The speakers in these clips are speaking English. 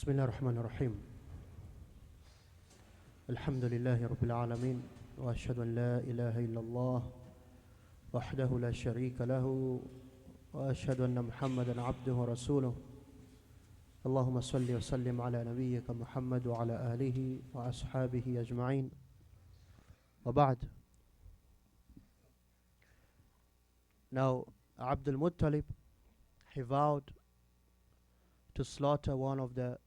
بسم الله الرحمن الرحيم. الحمد لله رب العالمين، وأشهد أن لا إله إلا الله وحده لا شريك له، وأشهد أن محمدا عبده ورسوله. اللهم صل وسلم على نبيك محمد وعلى آله وأصحابه أجمعين. وبعد. Now, Abdul Muttalib, he vowed to slaughter one of the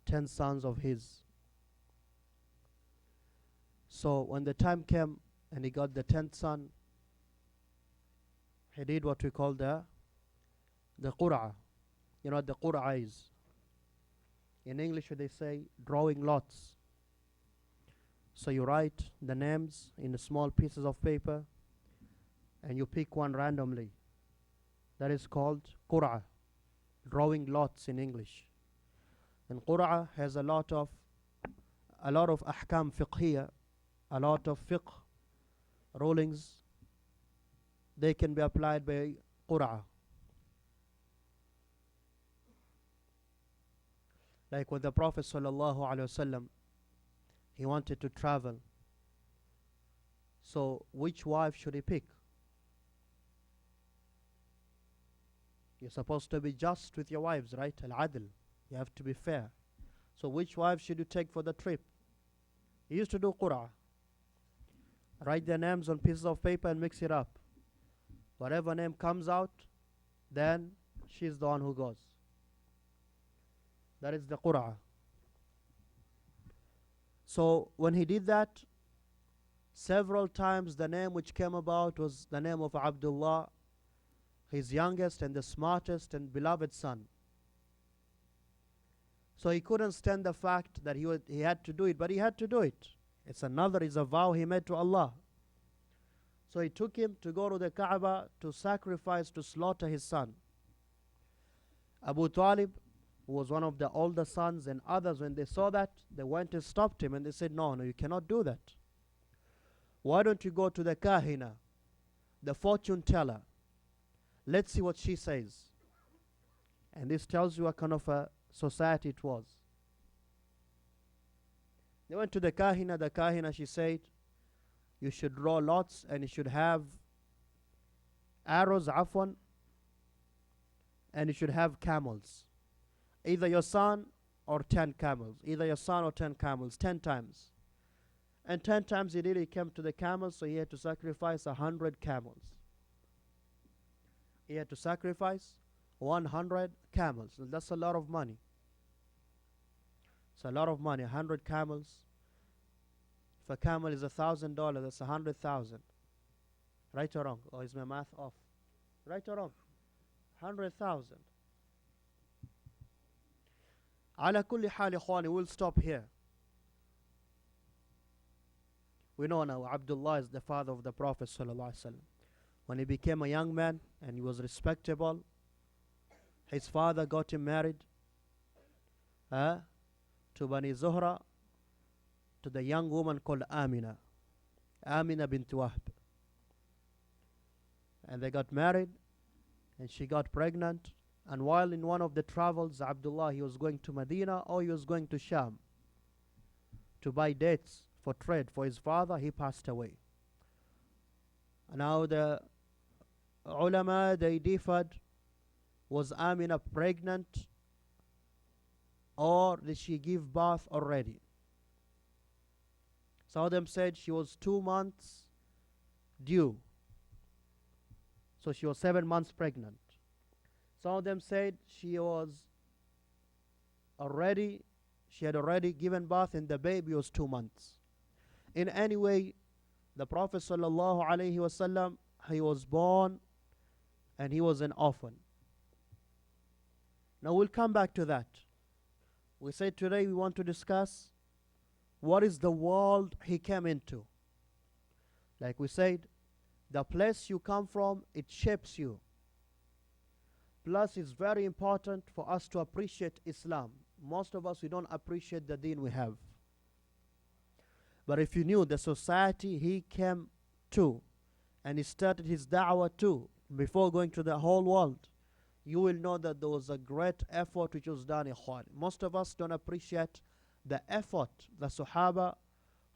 10 sons of his. So when the time came and he got the 10th son, he did what we call the qur'ah. You know what the qur'ah is? In English they say drawing lots. So you write the names in small pieces of paper and you pick one randomly. That is called qur'ah, drawing lots in English. And qur'ah has a lot of ahkam fiqhiyya, a lot of fiqh rulings. They can be applied by qur'ah. Like when the Prophet sallallahu alaihi wasallam, he wanted to travel. So which wife should he pick? You're supposed to be just with your wives, right? Al-adl. You have to be fair. So which wife should you take for the trip? He used to do qur'ah. Write their names on pieces of paper and mix it up. Whatever name comes out, then she's the one who goes. That is the qur'ah. So when he did that, several times the name which came about was the name of Abdullah, his youngest and the smartest and beloved son. So he couldn't stand the fact that he had to do it, but he had to do it. It's a vow he made to Allah. So he took him to go to the Kaaba to sacrifice, to slaughter his son. Abu Talib, who was one of the older sons, and others, when they saw that, they went and stopped him and they said, no, you cannot do that. Why don't you go to the Kahina, the fortune teller? Let's see what she says. And this tells you what kind of a society it was. They went to the Kahina, she said, you should draw lots and you should have arrows, afwan, and you should have camels. Either your son or 10 camels. 10 times. And 10 times he did, he came to the camels, so he had to sacrifice 100 camels. He had to sacrifice 100 camels. And that's a lot of money. It's a lot of money, 100 camels. If a camel is $1,000, that's 100,000. Right or wrong? Or is my math off? Right or wrong? 100,000. Ala kulli hal, ikhwani, we'll stop here. We know now Abdullah is the father of the Prophet sallallahu alaihi wasallam. When he became a young man and he was respectable, his father got him married to Bani Zuhra, to the young woman called Amina bint Wahb. And they got married and she got pregnant. And while in one of the travels, Abdullah, he was going to Medina or he was going to Sham to buy dates for trade for his father, he passed away. Now the ulama, they differed. Was Amina pregnant or did she give birth already? Some of them said she was 2 months due. So she was 7 months pregnant. Some of them said she had already given birth and the baby was 2 months. In any way, the Prophet sallallahu alaihi wasallam, he was born and he was an orphan. Now we'll come back to that. We said today we want to discuss what is the world he came into. Like we said, the place you come from, it shapes you. Plus, it's very important for us to appreciate Islam. Most of us, we don't appreciate the deen we have. But if you knew the society he came to, and he started his da'wah to, before going to the whole world, you will know that there was a great effort which was done, ikhwan. Most of us don't appreciate the effort the Sahaba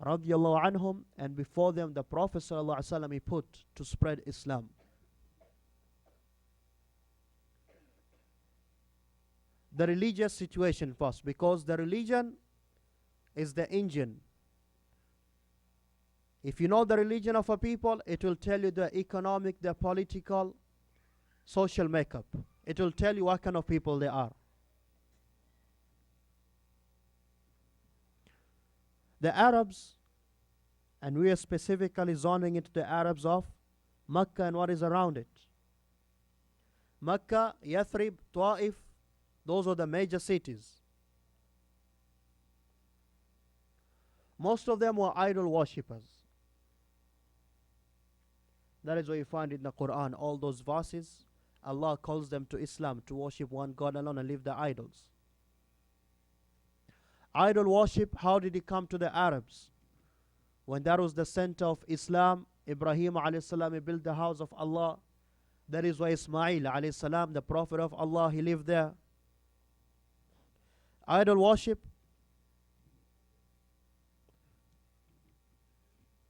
radiallahu anhum and before them the Prophet sallallahu alaihi wasallam he put to spread Islam. The religious situation first, because the religion is the engine. If you know the religion of a people, it will tell you the economic, the political, social makeup. It will tell you what kind of people they are. The Arabs, and we are specifically zoning into the Arabs of Mecca and what is around it. Mecca, Yathrib, Ta'if, those are the major cities. Most of them were idol worshippers. That is why you find in the Quran, all those verses, Allah calls them to Islam, to worship one God alone and leave the idols. Idol worship, how did it come to the Arabs? When that was the center of Islam, Ibrahim alayhi salam, he built the house of Allah. That is why Ismail alayhi salam, the prophet of Allah, he lived there. Idol worship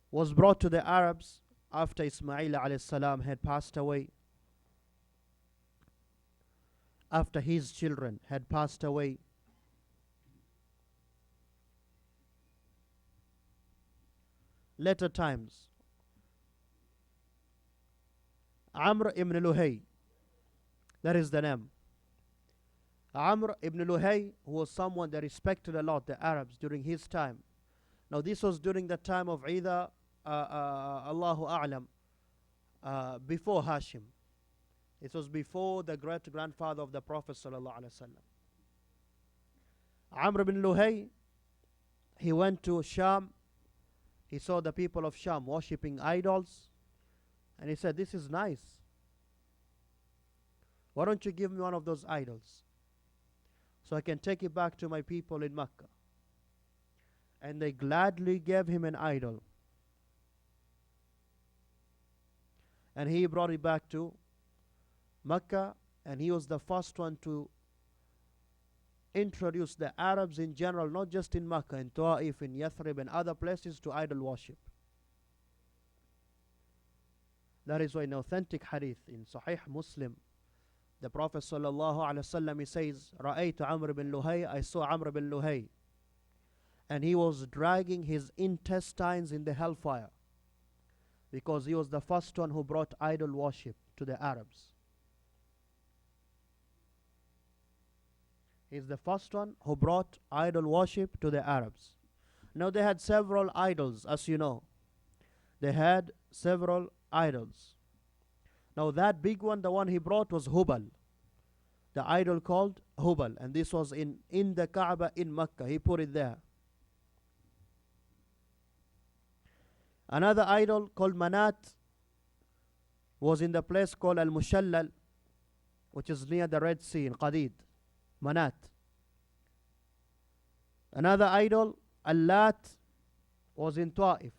was brought to the Arabs after Ismail alayhi salam had passed away. After his children had passed away. Later times, Amr ibn Luhay, that is the name. Amr ibn Luhay, who was someone that respected a lot the Arabs during his time. Now this was during the time of either Allahu A'lam, before Hashim. It was before the great-grandfather of the Prophet sallallahu alaihi wasallam. Amr ibn Luhay, he went to Sham. He saw the people of Sham worshipping idols. And he said, this is nice. Why don't you give me one of those idols? So I can take it back to my people in Mecca. And they gladly gave him an idol. And he brought it back to Mecca. And he was the first one to introduce the Arabs in general, not just in Mecca, in Ta'if, in Yathrib, and other places, to idol worship. That is why in authentic hadith in Sahih Muslim, the Prophet sallallahu alaihi wasallam, he says, "Ra'aytu Amr bin Luhay, I saw Amr bin Luhay, and he was dragging his intestines in the hellfire, because he was the first one who brought idol worship to the Arabs." He's the first one who brought idol worship to the Arabs. Now they had several idols, as you know. They had several idols. Now that big one, the one he brought was Hubal. The idol called Hubal. And this was in the Kaaba in Mecca. He put it there. Another idol called Manat was in the place called Al-Mushallal, which is near the Red Sea in Qadid. Manat. Another idol, Al-Lat, was in Ta'if.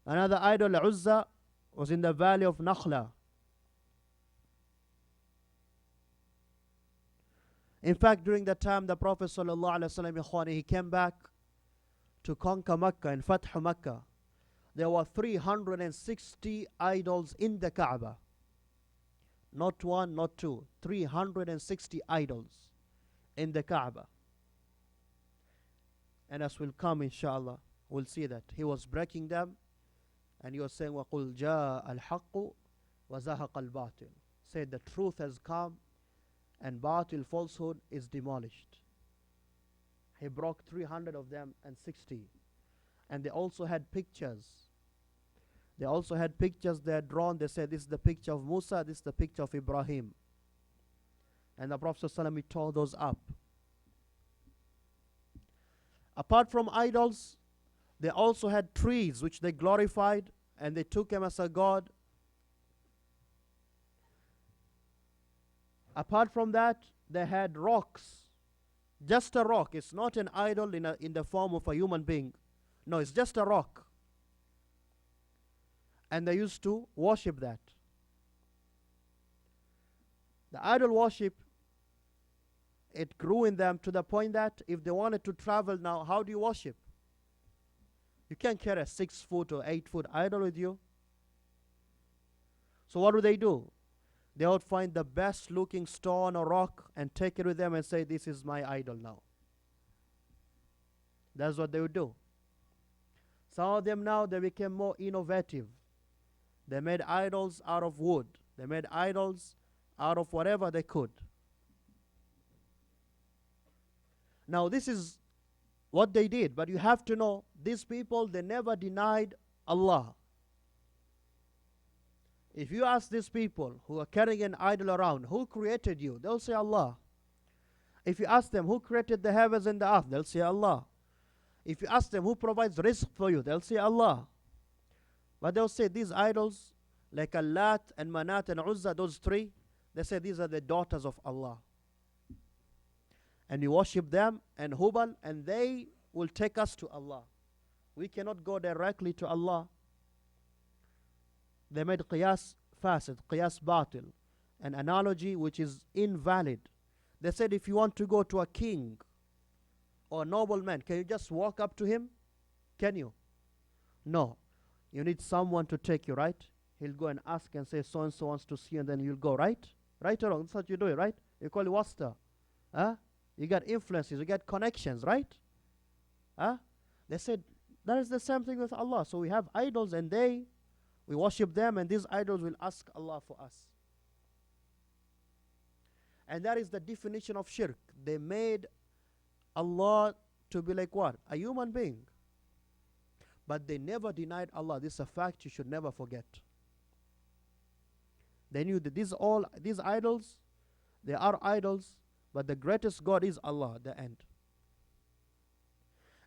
Another idol, Uzza, was in the valley of Nakhla. In fact, during the time the Prophet ﷺ, he came back to conquer Mecca and Fath Mecca, there were 360 idols in the Kaaba. Not one, not two. 360 idols in the Kaaba. And as will come, inshallah, we'll see that. He was breaking them, and he was saying, وَقُلْ جَاءَ الْحَقُّ وَزَهَقَ الْبَاطِلُ. Said the truth has come, and batil, falsehood, is demolished. He broke 300 of them and 60. And they also had pictures. They also had pictures they had drawn. They said, this is the picture of Musa, this is the picture of Ibrahim. And the Prophet ﷺ tore those up. Apart from idols, they also had trees which they glorified, and they took him as a god. Apart from that, they had rocks. Just a rock. It's not an idol in the form of a human being. No, it's just a rock. And they used to worship that. The idol worship, it grew in them to the point that if they wanted to travel now, how do you worship? You can't carry a 6-foot or 8-foot idol with you. So what do? They would find the best looking stone or rock and take it with them and say, this is my idol now. That's what they would do. Some of them now, they became more innovative. They made idols out of wood. They made idols out of whatever they could. Now this is what they did, but you have to know, these people, they never denied Allah. If you ask these people who are carrying an idol around, who created you? They'll say Allah. If you ask them, who created the heavens and the earth? They'll say Allah. If you ask them, who provides rizq for you? They'll say Allah. But they'll say these idols, like Lat and Manat and Uzza, those three, they say these are the daughters of Allah. And we worship them and Hubal, and they will take us to Allah. We cannot go directly to Allah. They made qiyas fasid, qiyas batil, an analogy which is invalid. They said if you want to go to a king or a nobleman, can you just walk up to him? Can you? No. You need someone to take you, right? He'll go and ask and say, so-and-so wants to see you, and then you'll go, right? Right or wrong? That's what you do, right? You call it wasta. Huh? You got influences, you get connections, right? Huh? They said, that is the same thing with Allah. So we have idols and we worship them, and these idols will ask Allah for us. And that is the definition of shirk. They made Allah to be like what? A human being. But they never denied Allah. This is a fact you should never forget. They knew that these idols, they are idols, but the greatest God is Allah at the end.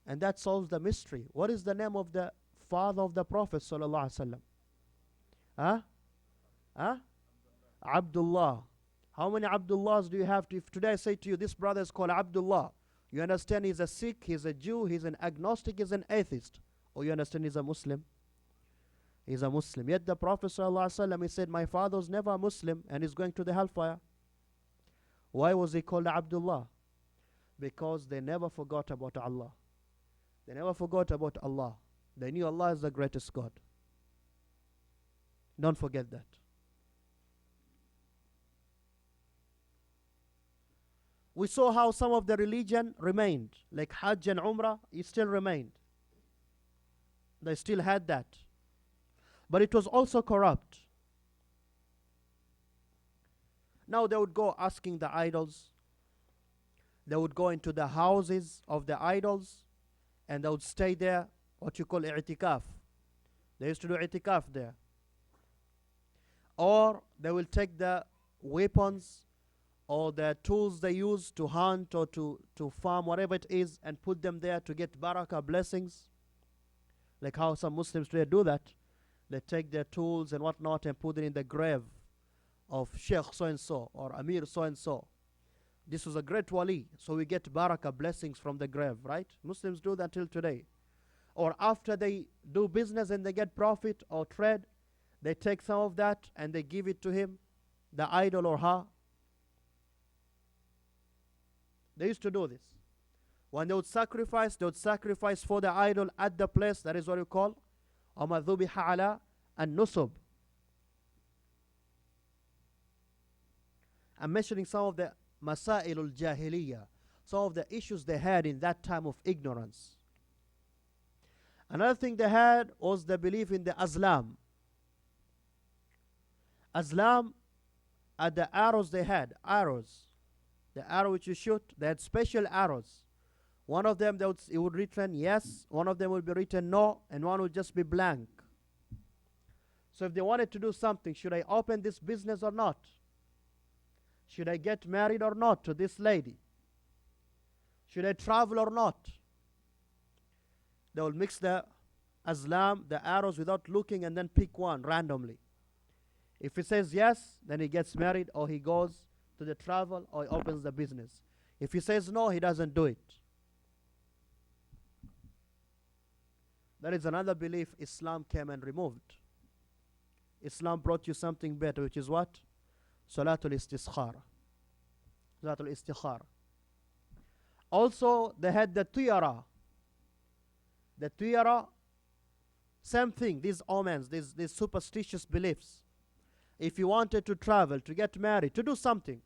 And that solves the mystery. What is the name of the father of the Prophet sallallahu alaihi wasallam? Huh? Huh? Abdullah. How many Abdullahs do you have? If today I say to you, this brother is called Abdullah, you understand he's a Sikh, he's a Jew, he's an agnostic, he's an atheist. Or you understand he's a Muslim? He's a Muslim. Yet the Prophet ﷺ, he said, my father was never a Muslim and he's going to the hellfire. Why was he called Abdullah? Because they never forgot about Allah. They never forgot about Allah. They knew Allah is the greatest God. Don't forget that. We saw how some of the religion remained, like Hajj and Umrah, it still remained. They still had that. But it was also corrupt. Now they would go asking the idols. They would go into the houses of the idols and they would stay there, what you call i'tikaf. They used to do i'tikaf there. Or they will take the weapons or the tools they use to hunt or to farm, whatever it is, and put them there to get barakah, blessings. Like how some Muslims today do that. They take their tools and whatnot and put it in the grave of Sheikh so-and-so or Amir so-and-so. This was a great wali, so we get barakah, blessings from the grave, right? Muslims do that till today. Or after they do business and they get profit or trade, they take some of that and they give it to him, the idol or her. They used to do this. When they would sacrifice for the idol at the place. That is what you call وَمَا ذُبِحَ عَلَى النُّصُبِ. I'm mentioning some of the masail al-jahiliyyah, some of the issues they had in that time of ignorance. Another thing they had was the belief in the azlam. Azlam are the arrows they had, arrows. The arrow which you shoot, they had special arrows. One of them, it would written yes, one of them would be written no, and one would just be blank. So if they wanted to do something, should I open this business or not? Should I get married or not to this lady? Should I travel or not? They will mix the azlam, the arrows, without looking and then pick one randomly. If he says yes, then he gets married or he goes to the travel or he opens the business. If he says no, he doesn't do it. That is another belief Islam came and removed. Islam brought you something better, which is what? Salatul Istiskhara. Salatul Istikhara. Also, they had the Tuyara. The Tuyara, same thing, these omens, these superstitious beliefs. If he wanted to travel, to get married, to do something,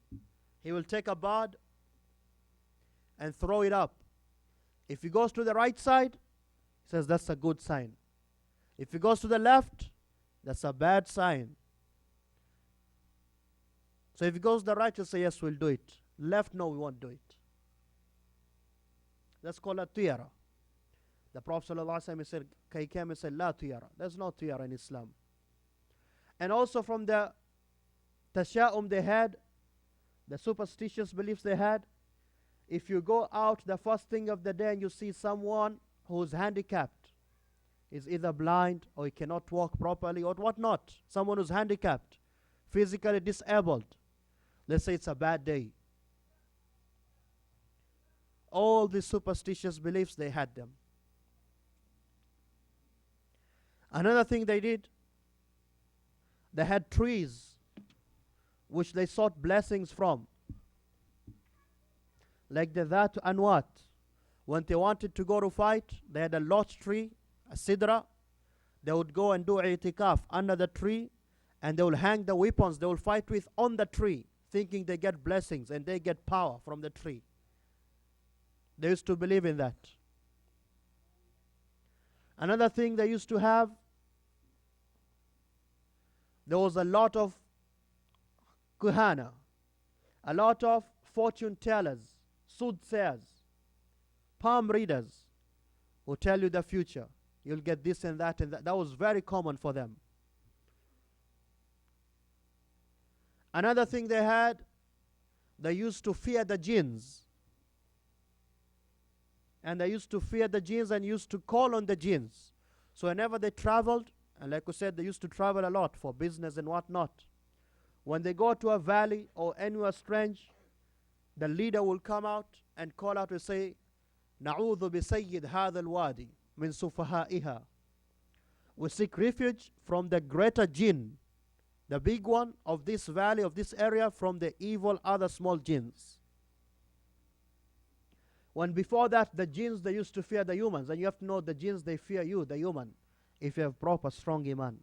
he will take a bird and throw it up. If he goes to the right side, he says that's a good sign. If he goes to the left, that's a bad sign. So if he goes to the right, he'll say, yes, we'll do it. Left, no, we won't do it. That's called a tuyara. The Prophet ﷺ said, he came and said, La tuyara. There's no tuyara in Islam. And also from the tasha'um they had, the superstitious beliefs they had, if you go out the first thing of the day and you see someone who's handicapped, is either blind or he cannot walk properly or whatnot, someone who's handicapped, physically disabled, let's say it's a bad day. All these superstitious beliefs, they had them. Another thing they did, they had trees which they sought blessings from. Like the Dhat Anwat. When they wanted to go to fight, they had a large tree, a sidra. They would go and do i'tikaf under the tree, and they will hang the weapons they will fight with on the tree, thinking they get blessings and they get power from the tree. They used to believe in that. Another thing they used to have, there was a lot of kuhana, a lot of fortune tellers, soothsayers, palm readers who tell you the future. You'll get this and that and that. That was very common for them. Another thing they had, they used to fear the jinns. And they used to fear the jinns and used to call on the jinns. So whenever they traveled, and like we said, they used to travel a lot for business and whatnot. When they go to a valley or anywhere strange, the leader will come out and call out and say, نعوذ بسيد هذا الوادي من سفهائها. We seek refuge from the greater jinn, the big one of this valley, of this area, from the evil other small jinns. When before that, the jinns, they used to fear the humans. And you have to know the jinns, they fear you, the human, if you have proper, strong iman.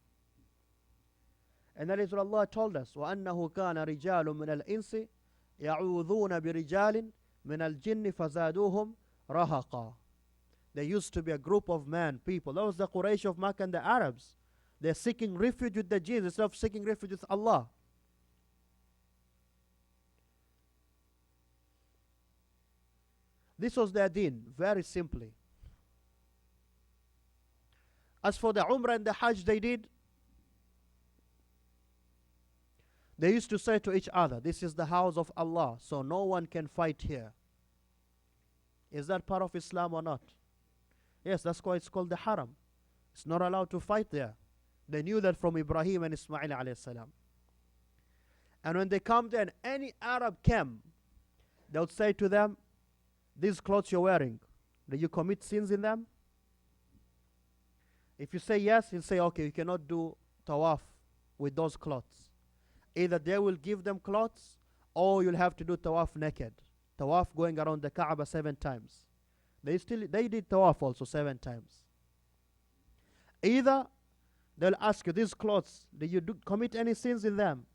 And that is what Allah told us. وَأَنَّهُ كَانَ رِجَالٌ مِنَ الْإِنسِ يَعُوذُونَ بِرِجَالٍ مِنَ الْجِنِّ فَزَادُوهُمْ رَهَقًا. There used to be a group of men, people. That was the Quraysh of Makkah and the Arabs. They're seeking refuge with the jinns instead of seeking refuge with Allah. This was their deen, very simply. As for the Umrah and the Hajj they did, they used to say to each other, this is the house of Allah, so no one can fight here. Is that part of Islam or not? Yes, that's why it's called the Haram. It's not allowed to fight there. They knew that from Ibrahim and Ismail alayhi salam. And when they come there and any Arab came, they would say to them, these clothes you're wearing, do you commit sins in them? If you say yes, he'll say, okay, you cannot do tawaf with those clothes. Either they will give them clothes, or you'll have to do tawaf naked. Tawaf going around the Kaaba 7 times. They did tawaf also 7 times. Either they'll ask you, these clothes, do you commit any sins in them?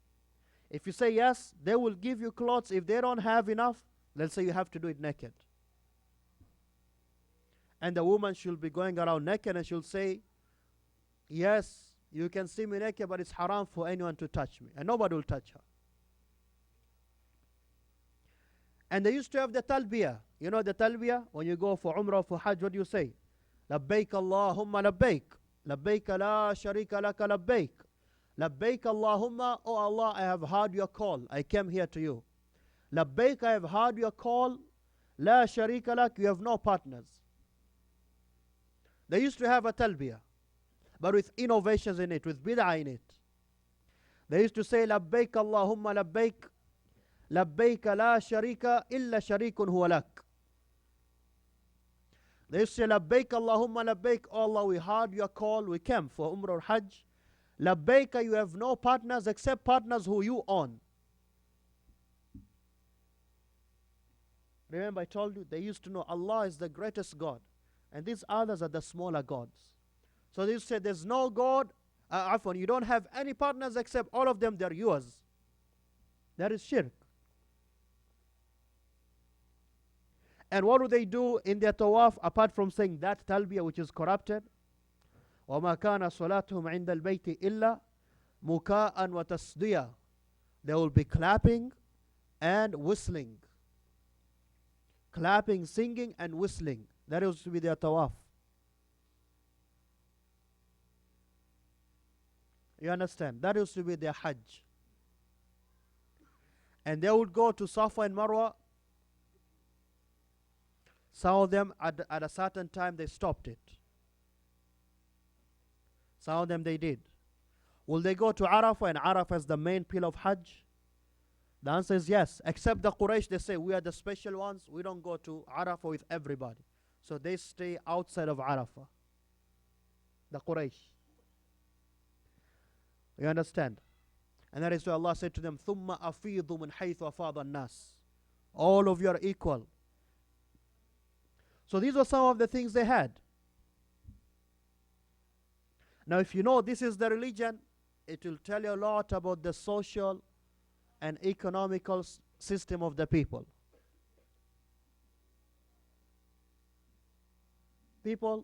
If you say yes, they will give you clothes. If they don't have enough, they'll say you have to do it naked. And the woman should be going around naked and she'll say, yes, you can see me naked, but it's haram for anyone to touch me. And nobody will touch her. And they used to have the talbiyah. You know the talbiyah? When you go for Umrah or for Hajj, what do you say? Labbaik Allahumma labbaik. Labbaik la sharika laka labbaik. Labbaik Allahumma, oh Allah, I have heard your call. I came here to you. Labbaik, I have heard your call. La sharika lak, you have no partners. They used to have a talbiyah, but with innovations in it, with bid'ah in it. They used to say, Labbaik Allahumma labbaik, labbaik la sharika illa sharikun huwa lak. They used to say, Labbaik Allahumma labbaik, oh Allah, we heard your call, we came for Umrah or Hajj. Labbaik, you have no partners except partners who you own. Remember I told you they used to know Allah is the greatest God, and these others are the smaller gods. So they say there's no God, you don't have any partners except all of them, they're yours. That is shirk. And what do they do in their tawaf apart from saying that talbiyah which is corrupted? وَمَا كَانَ صَلَاتُهُمْ عِنْدَ الْبَيْتِ إِلَّا مُكَاءً وَتَصْدِيًا. They will be clapping and whistling. Clapping, singing and whistling. That used to be their tawaf. You understand? That used to be their hajj. And they would go to Safa and Marwa. Some of them at a certain time they stopped it. Some of them they did. Will they go to Arafah, and Arafah is the main pillar of Hajj? The answer is yes. Except the Quraysh, they say we are the special ones. We don't go to Arafah with everybody. So they stay outside of Arafah. The Quraysh. You understand? And that is why Allah said to them, ثُمَّ أَفِيضُ مِنْ حَيْثُ أَفَاضَ النَّاسِ. All of you are equal. So these were some of the things they had. Now if you know this is the religion, it will tell you a lot about the social and economical system of the people. People,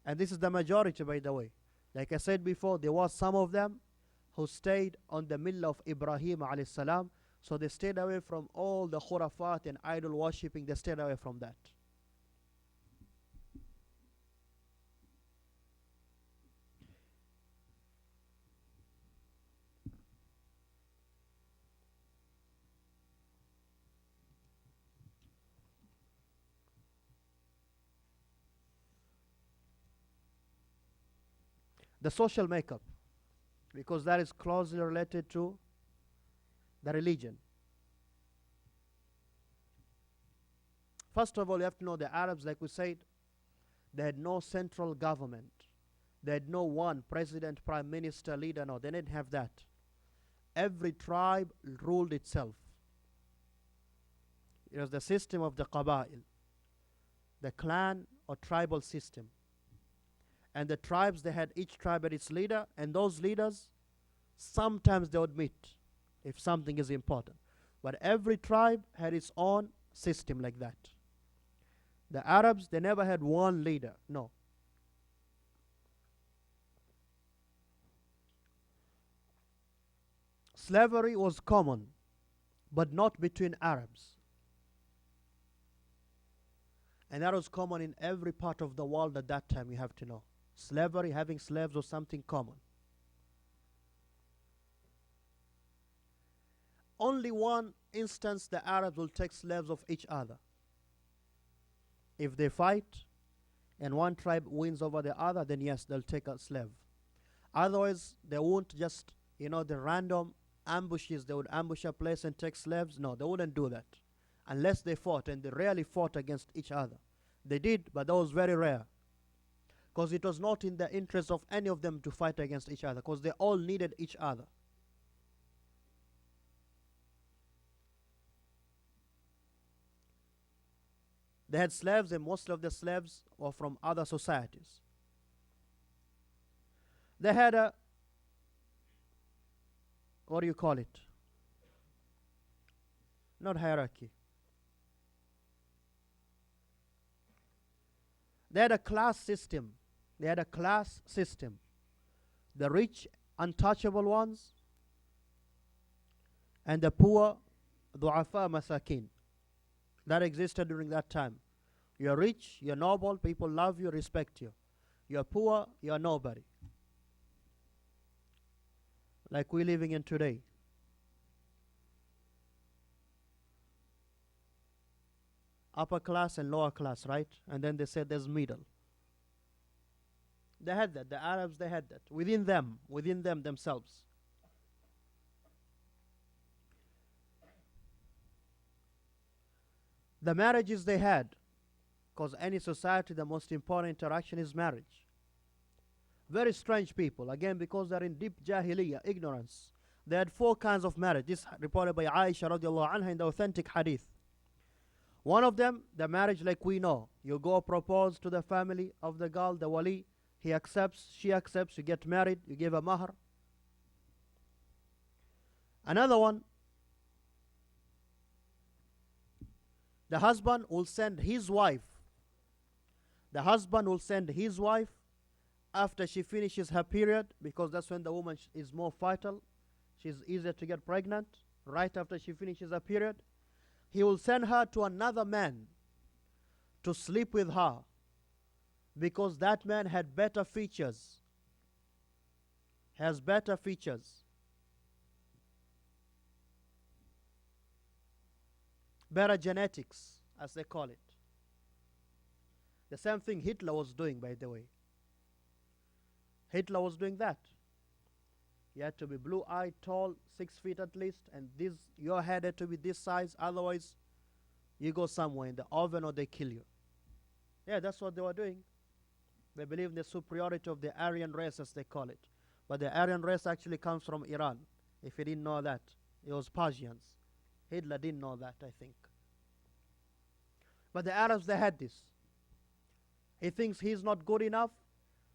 and this is the majority by the way, like I said before, there was some of them who stayed on the millah of Ibrahim alayhi salam, so they stayed away from all the khurafat and idol worshipping, they stayed away from that. The social makeup, because that is closely related to the religion. First of all, you have to know the Arabs, like we said, they had no central government. They had no one president, prime minister, leader. No, they didn't have that. Every tribe ruled itself. It was the system of the Qaba'il, the clan or tribal system. And the tribes, they had each tribe had its leader, and those leaders, sometimes they would meet if something is important. But every tribe had its own system like that. The Arabs, they never had one leader, no. Slavery was common, but not between Arabs. And that was common in every part of the world at that time, you have to know. Slavery, having slaves was something common. Only one instance the Arabs will take slaves of each other. If they fight and one tribe wins over the other, then yes, they'll take a slave. Otherwise, they won't just, the random ambushes, they would ambush a place and take slaves. No, they wouldn't do that. Unless they fought, and they rarely fought against each other. They did, but that was very rare. Because it was not in the interest of any of them to fight against each other, because they all needed each other. They had slaves, and most of the slaves were from other societies. They had a, what do you call it? Not hierarchy. They had a class system. They had a class system. The rich, untouchable ones, and the poor, du'afa masakin. That existed during that time. You're rich, you're noble, people love you, respect you. You're poor, you're nobody. Like we're living in today. Upper class and lower class, right? And then they said there's middle. They had that. The Arabs, they had that. Within them themselves. The marriages they had, because any society, the most important interaction is marriage. Very strange people, again, because they're in deep jahiliyyah, ignorance. They had 4 kinds of marriage. This reported by Aisha radiallahu anha in the authentic hadith. One of them, the marriage like we know. You go propose to the family of the girl, the wali, he accepts, she accepts, you get married, you give a mahr. Another one, the husband will send his wife. The husband will send his wife after she finishes her period, because that's when the woman is more fertile. She's easier to get pregnant right after she finishes her period. He will send her to another man to sleep with her, because that man had better features, has better features, better genetics, as they call it. The same thing Hitler was doing, by the way. Hitler was doing that. You had to be blue-eyed, tall, 6 feet at least, and your head had to be this size, otherwise you go somewhere in the oven or they kill you. Yeah, that's what they were doing. They believe in the superiority of the Aryan race, as they call it. But the Aryan race actually comes from Iran. If you didn't know that, it was Persians. Hitler didn't know that, I think. But the Arabs, they had this. He thinks he's not good enough,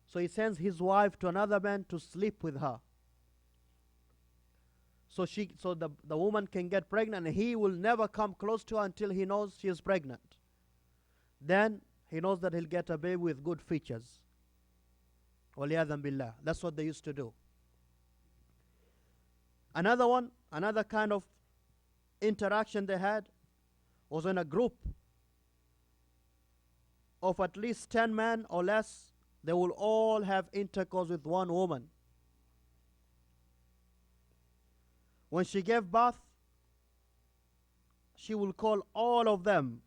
so he sends his wife to another man to sleep with her. So the woman can get pregnant, and he will never come close to her until he knows she is pregnant. Then he knows that he'll get a baby with good features. Waliyadhan billah. That's what they used to do. Another one, another kind of interaction they had was in a group of at least 10 men or less. They will all have intercourse with one woman. When she gave birth, she will call all of them,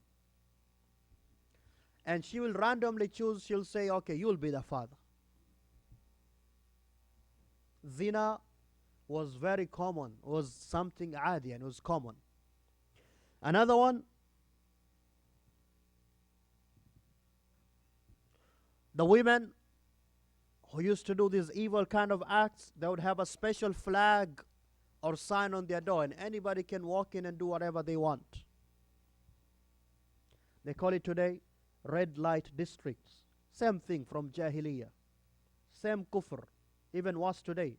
and she will randomly choose. She'll say, okay, you'll be the father. Zina was very common, was something adi, and it was common. Another one, the women who used to do these evil kind of acts, they would have a special flag or sign on their door, and anybody can walk in and do whatever they want. They call it today red light districts. Same thing from Jahiliyyah. Same kufr, even worse today.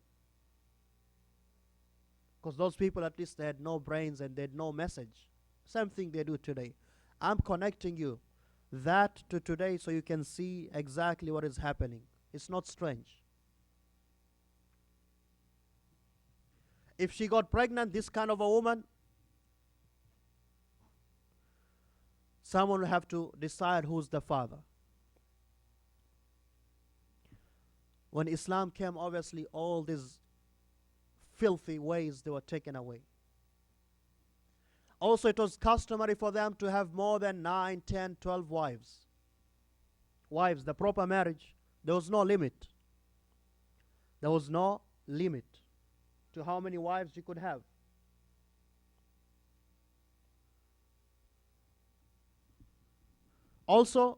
Because those people, at least they had no brains and they had no message. Same thing they do today. I'm connecting you that to today so you can see exactly what is happening. It's not strange. If she got pregnant, this kind of a woman, someone will have to decide who's the father. When Islam came, obviously all these filthy ways, they were taken away. Also, it was customary for them to have more than 9, 10, 12 wives. Wives, the proper marriage, there was no limit. There was no limit to how many wives you could have. Also,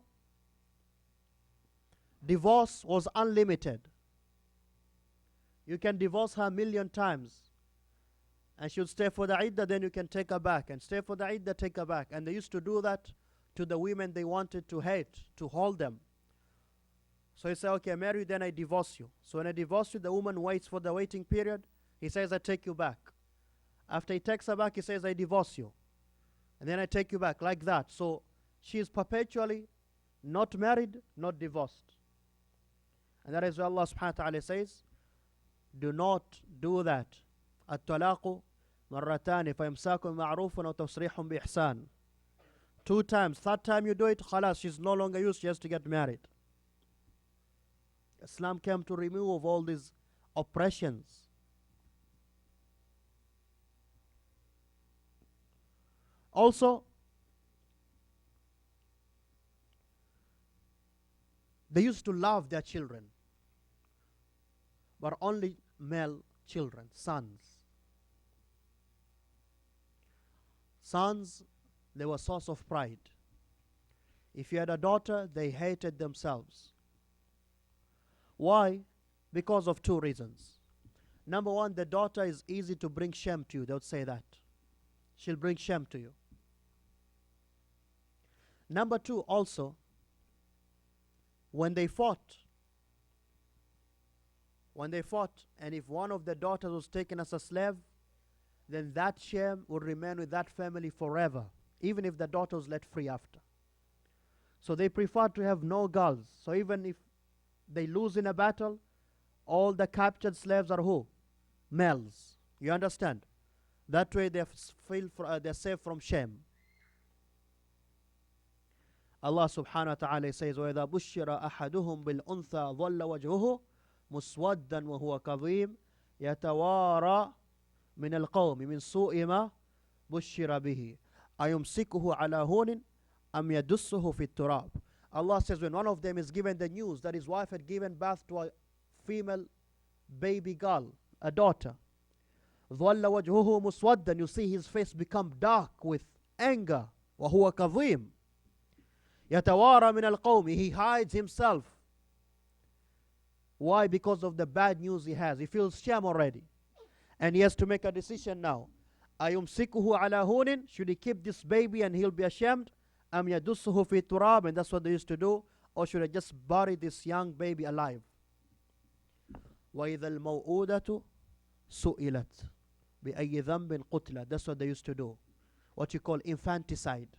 divorce was unlimited. You can divorce her 1,000,000 times, and she'll stay for the iddah, then you can take her back, and stay for the iddah, take her back. And they used to do that to the women they wanted to hate, to hold them. So you say, okay, I marry you, then I divorce you. So when I divorce you, the woman waits for the waiting period. He says, I take you back. After he takes her back, he says, I divorce you. And then I take you back, like that. So she is perpetually not married, not divorced. And that is why Allah subhanahu wa ta'ala says, do not do that. الطلاق مرتان فإمساك بمعروف أو تسريح بإحسان. 2 times. 3rd time you do it, khalas, she's no longer used, she has to get married. Islam came to remove all these oppressions. Also, they used to love their children, but only male children, sons. Sons, they were a source of pride. If you had a daughter, they hated themselves. Why? Because of 2 reasons. Number one, the daughter is easy to bring shame to you. They would say that. She'll bring shame to you. Number two, also, when they fought, and if one of the daughters was taken as a slave, then that shame would remain with that family forever, even if the daughter was let free after. So they prefer to have no girls. So even if they lose in a battle, all the captured slaves are who? Males. You understand? That way they're safe from shame. Allah subhanahu wa ta'ala says, وَإِذَا بُشِّرَ أَحَدُهُمْ بِالْأُنْثَى ظَلَّ وَجْهُهُ مُسْوَدًّا وَهُوَ كَظِيمٌ يَتَوَارَى مِنَ الْقَوْمِ مِنْ سُوءِ مَا بُشِّرَ بِهِ أَيُمْسِكُهُ عَلَى هُونٍ أَمْ يَدُسُّهُ فِي التُّرَابِ. Allah says when one of them is given the news that his wife had given birth to a female baby girl, a daughter, ظَلَّ وَجْهُهُ مُسْوَدًّا, you see his face become dark with anger. وَهُوَ كَظِيمٌ يَتَوَارَى مِنَ الْقَوْمِ, he hides himself. Why? Because of the bad news he has. He feels shame already. And he has to make a decision now. أَيُمْسِكُهُ عَلَى هُونٍ, should he keep this baby and he'll be ashamed? أَمْ يَدُسُّهُ فِي التُّرَابِ, and that's what they used to do. Or should I just bury this young baby alive? وَإِذَا الْمَوْءُودَةُ سُئِلَتْ بِأَيِّ ذَنْبٍ قُتْلَتْ, that's what they used to do. What you call infanticide.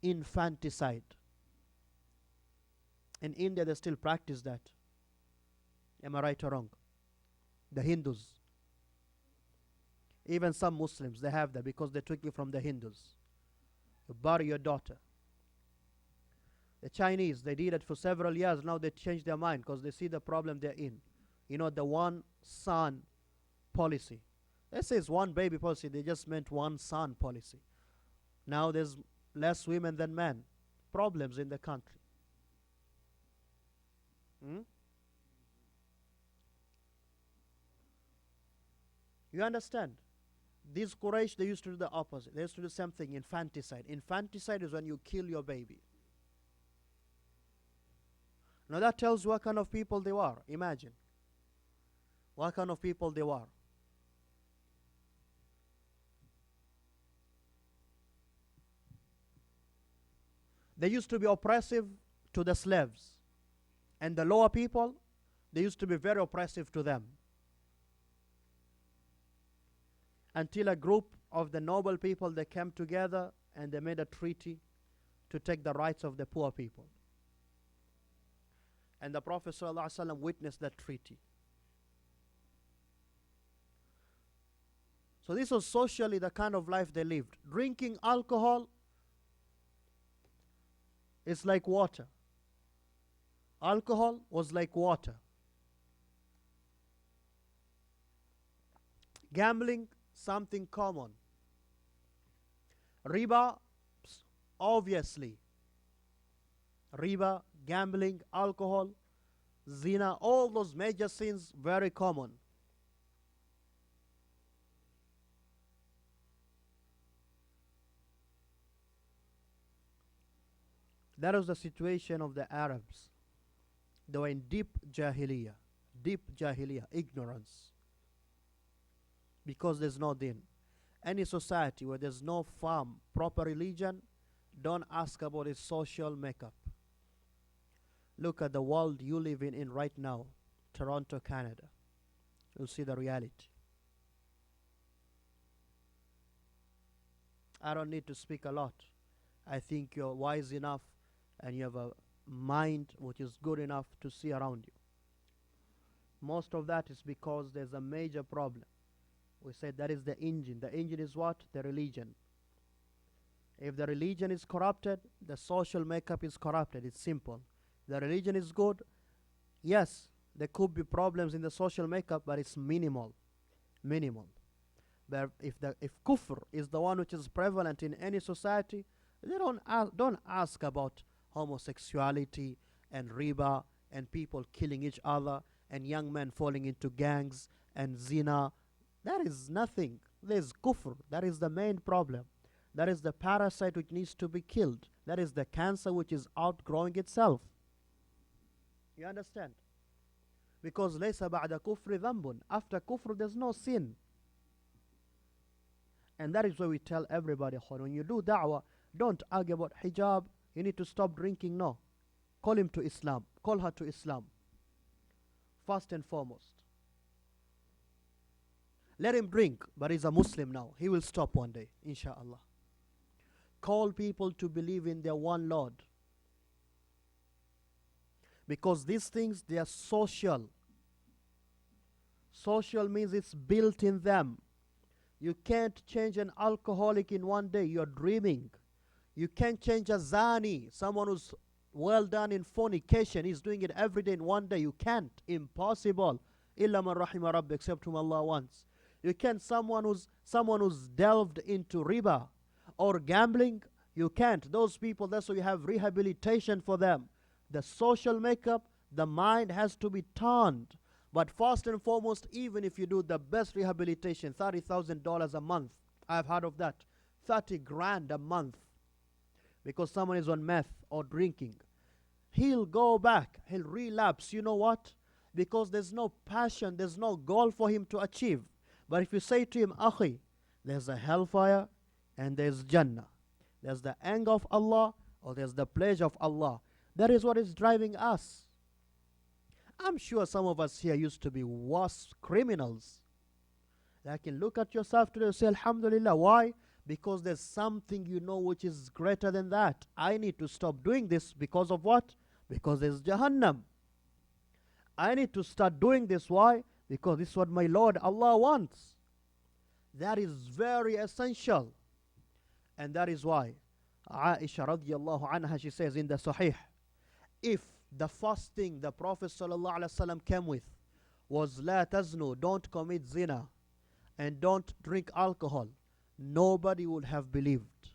Infanticide. In India they still practice that. Am I right or wrong? The Hindus. Even some Muslims, they have that because they took it from the Hindus. You bury your daughter. The Chinese, they did it for several years. Now they changed their mind because they see the problem they're in. You know, the one son policy. This is one baby policy. They just meant one son policy. Now there's less women than men. Problems in the country. You understand? These Quraysh, they used to do the opposite. They used to do something, infanticide. Infanticide is when you kill your baby. Now that tells you what kind of people they were. Imagine. What kind of people they were. They used to be oppressive to the slaves. And the lower people, they used to be very oppressive to them. Until a group of the noble people, they came together and they made a treaty to take the rights of the poor people. And the Prophet ﷺ witnessed that treaty. So this was socially the kind of life they lived. Drinking alcohol is like water. Alcohol was like water. Gambling, something common. Riba, obviously. Riba, gambling, alcohol, zina, all those major sins, very common. That was the situation of the Arabs. They were in deep jahiliyyah, ignorance. Because there's no din. Any society where there's no firm, proper religion, don't ask about its social makeup. Look at the world you live in right now, Toronto, Canada. You'll see the reality. I don't need to speak a lot. I think you're wise enough and you have a mind which is good enough to see around you. Most of that is because there's a major problem. We said that is the engine. The engine is what? The religion. If the religion is corrupted, the social makeup is corrupted. It's simple. The religion is good. Yes, there could be problems in the social makeup, but it's minimal. But if kufr is the one which is prevalent in any society, they don't ask about homosexuality and riba and people killing each other and young men falling into gangs and zina. That is nothing. There's kufr. That is the main problem. That is the parasite which needs to be killed. That is the cancer which is outgrowing itself. You understand? Because لَيْسَ بَعْدَ كُفْرِ ذَنْبٌ. After kufr there's no sin. And that is why we tell everybody, when you do da'wah, don't argue about hijab. You need to stop drinking. No. Call him to Islam. Call her to Islam. First and foremost. Let him drink, but he's a Muslim now. He will stop one day, inshallah. Call people to believe in their one Lord. Because these things, they are social. Social means it's built in them. You can't change an alcoholic in one day. You're dreaming. You can't change a zani, someone who's well done in fornication. He's doing it every day in one day. You can't. Impossible. Illa man rahima rabbi, except whom Allah wants. You can't. Someone who's delved into riba or gambling. You can't. Those people, that's why you have rehabilitation for them. The social makeup, the mind has to be turned. But first and foremost, even if you do the best rehabilitation, $30,000 a month, I've heard of that. 30 grand a month. Because someone is on meth or drinking. He'll go back. He'll relapse. You know what? Because there's no passion, there's no goal for him to achieve. But if you say to him, Akhi, there's a hellfire and there's Jannah. There's the anger of Allah or there's the pleasure of Allah. That is what is driving us. I'm sure some of us here used to be worse criminals. I can look at yourself today and say, Alhamdulillah. Why? Because there's something you know which is greater than that. I need to stop doing this because of what? Because there's Jahannam. I need to start doing this. Why? Because this is what my Lord Allah wants. That is very essential. And that is why Aisha radiallahu anha, she says in the Sahih, if the first thing the Prophet sallallahu alaihi wasallam came with was la taznu, don't commit zina, and don't drink alcohol, nobody would have believed.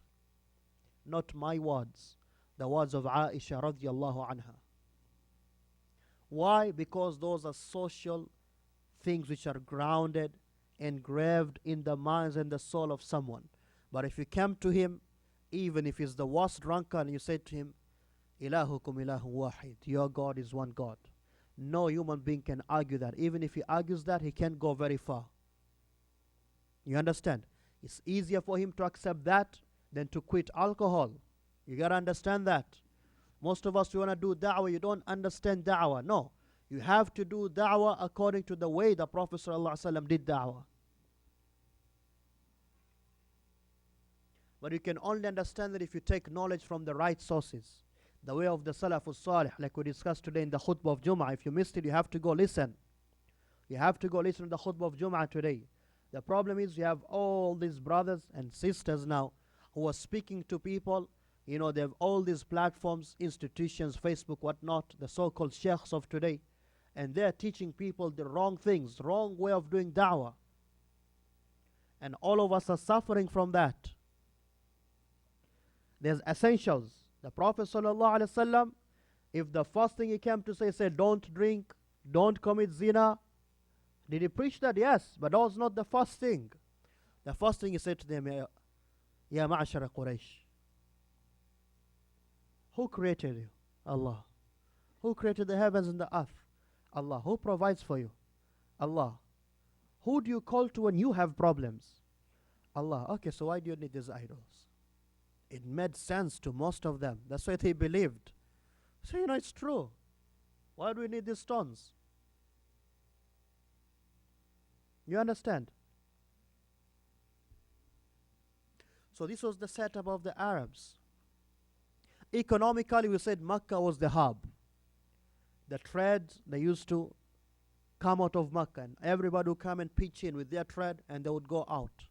Not my words, the words of Aisha radiallahu anha. Why? Because those are social things which are grounded, engraved in the minds and the soul of someone. But if you come to him, even if he's the worst drunkard, and you say to him, Ilahukum ilahu wahid, your God is one God. No human being can argue that. Even if he argues that, he can't go very far. You understand? It's easier for him to accept that than to quit alcohol. You got to understand that. Most of us, you want to do da'wah, you don't understand da'wah. No. You have to do da'wah according to the way the Prophet ﷺ did da'wah. But you can only understand that if you take knowledge from the right sources. The way of the Salafus Salih, like we discussed today in the khutbah of Jum'ah. If you missed it, you have to go listen. You have to go listen to the khutbah of Jum'ah today. The problem is you have all these brothers and sisters now who are speaking to people. You know, they have all these platforms, institutions, Facebook, whatnot, the so-called sheikhs of today. And they're teaching people the wrong things, wrong way of doing da'wah. And all of us are suffering from that. There's essentials. The Prophet ﷺ, if the first thing he came to say, don't drink, don't commit zina, did he preach that? Yes, but that was not the first thing. The first thing he said to them, Ya ma'ashara Quraysh, who created you? Allah. Who created the heavens and the earth? Allah. Who provides for you? Allah. Who do you call to when you have problems? Allah. Okay, so why do you need these idols? It made sense to most of them. That's why they believed. So, you know, it's true. Why do we need these stones? You understand? So this was the setup of the Arabs. Economically, we said Makkah was the hub. The trade, they used to come out of Makkah, and everybody would come and pitch in with their trade, and they would go out.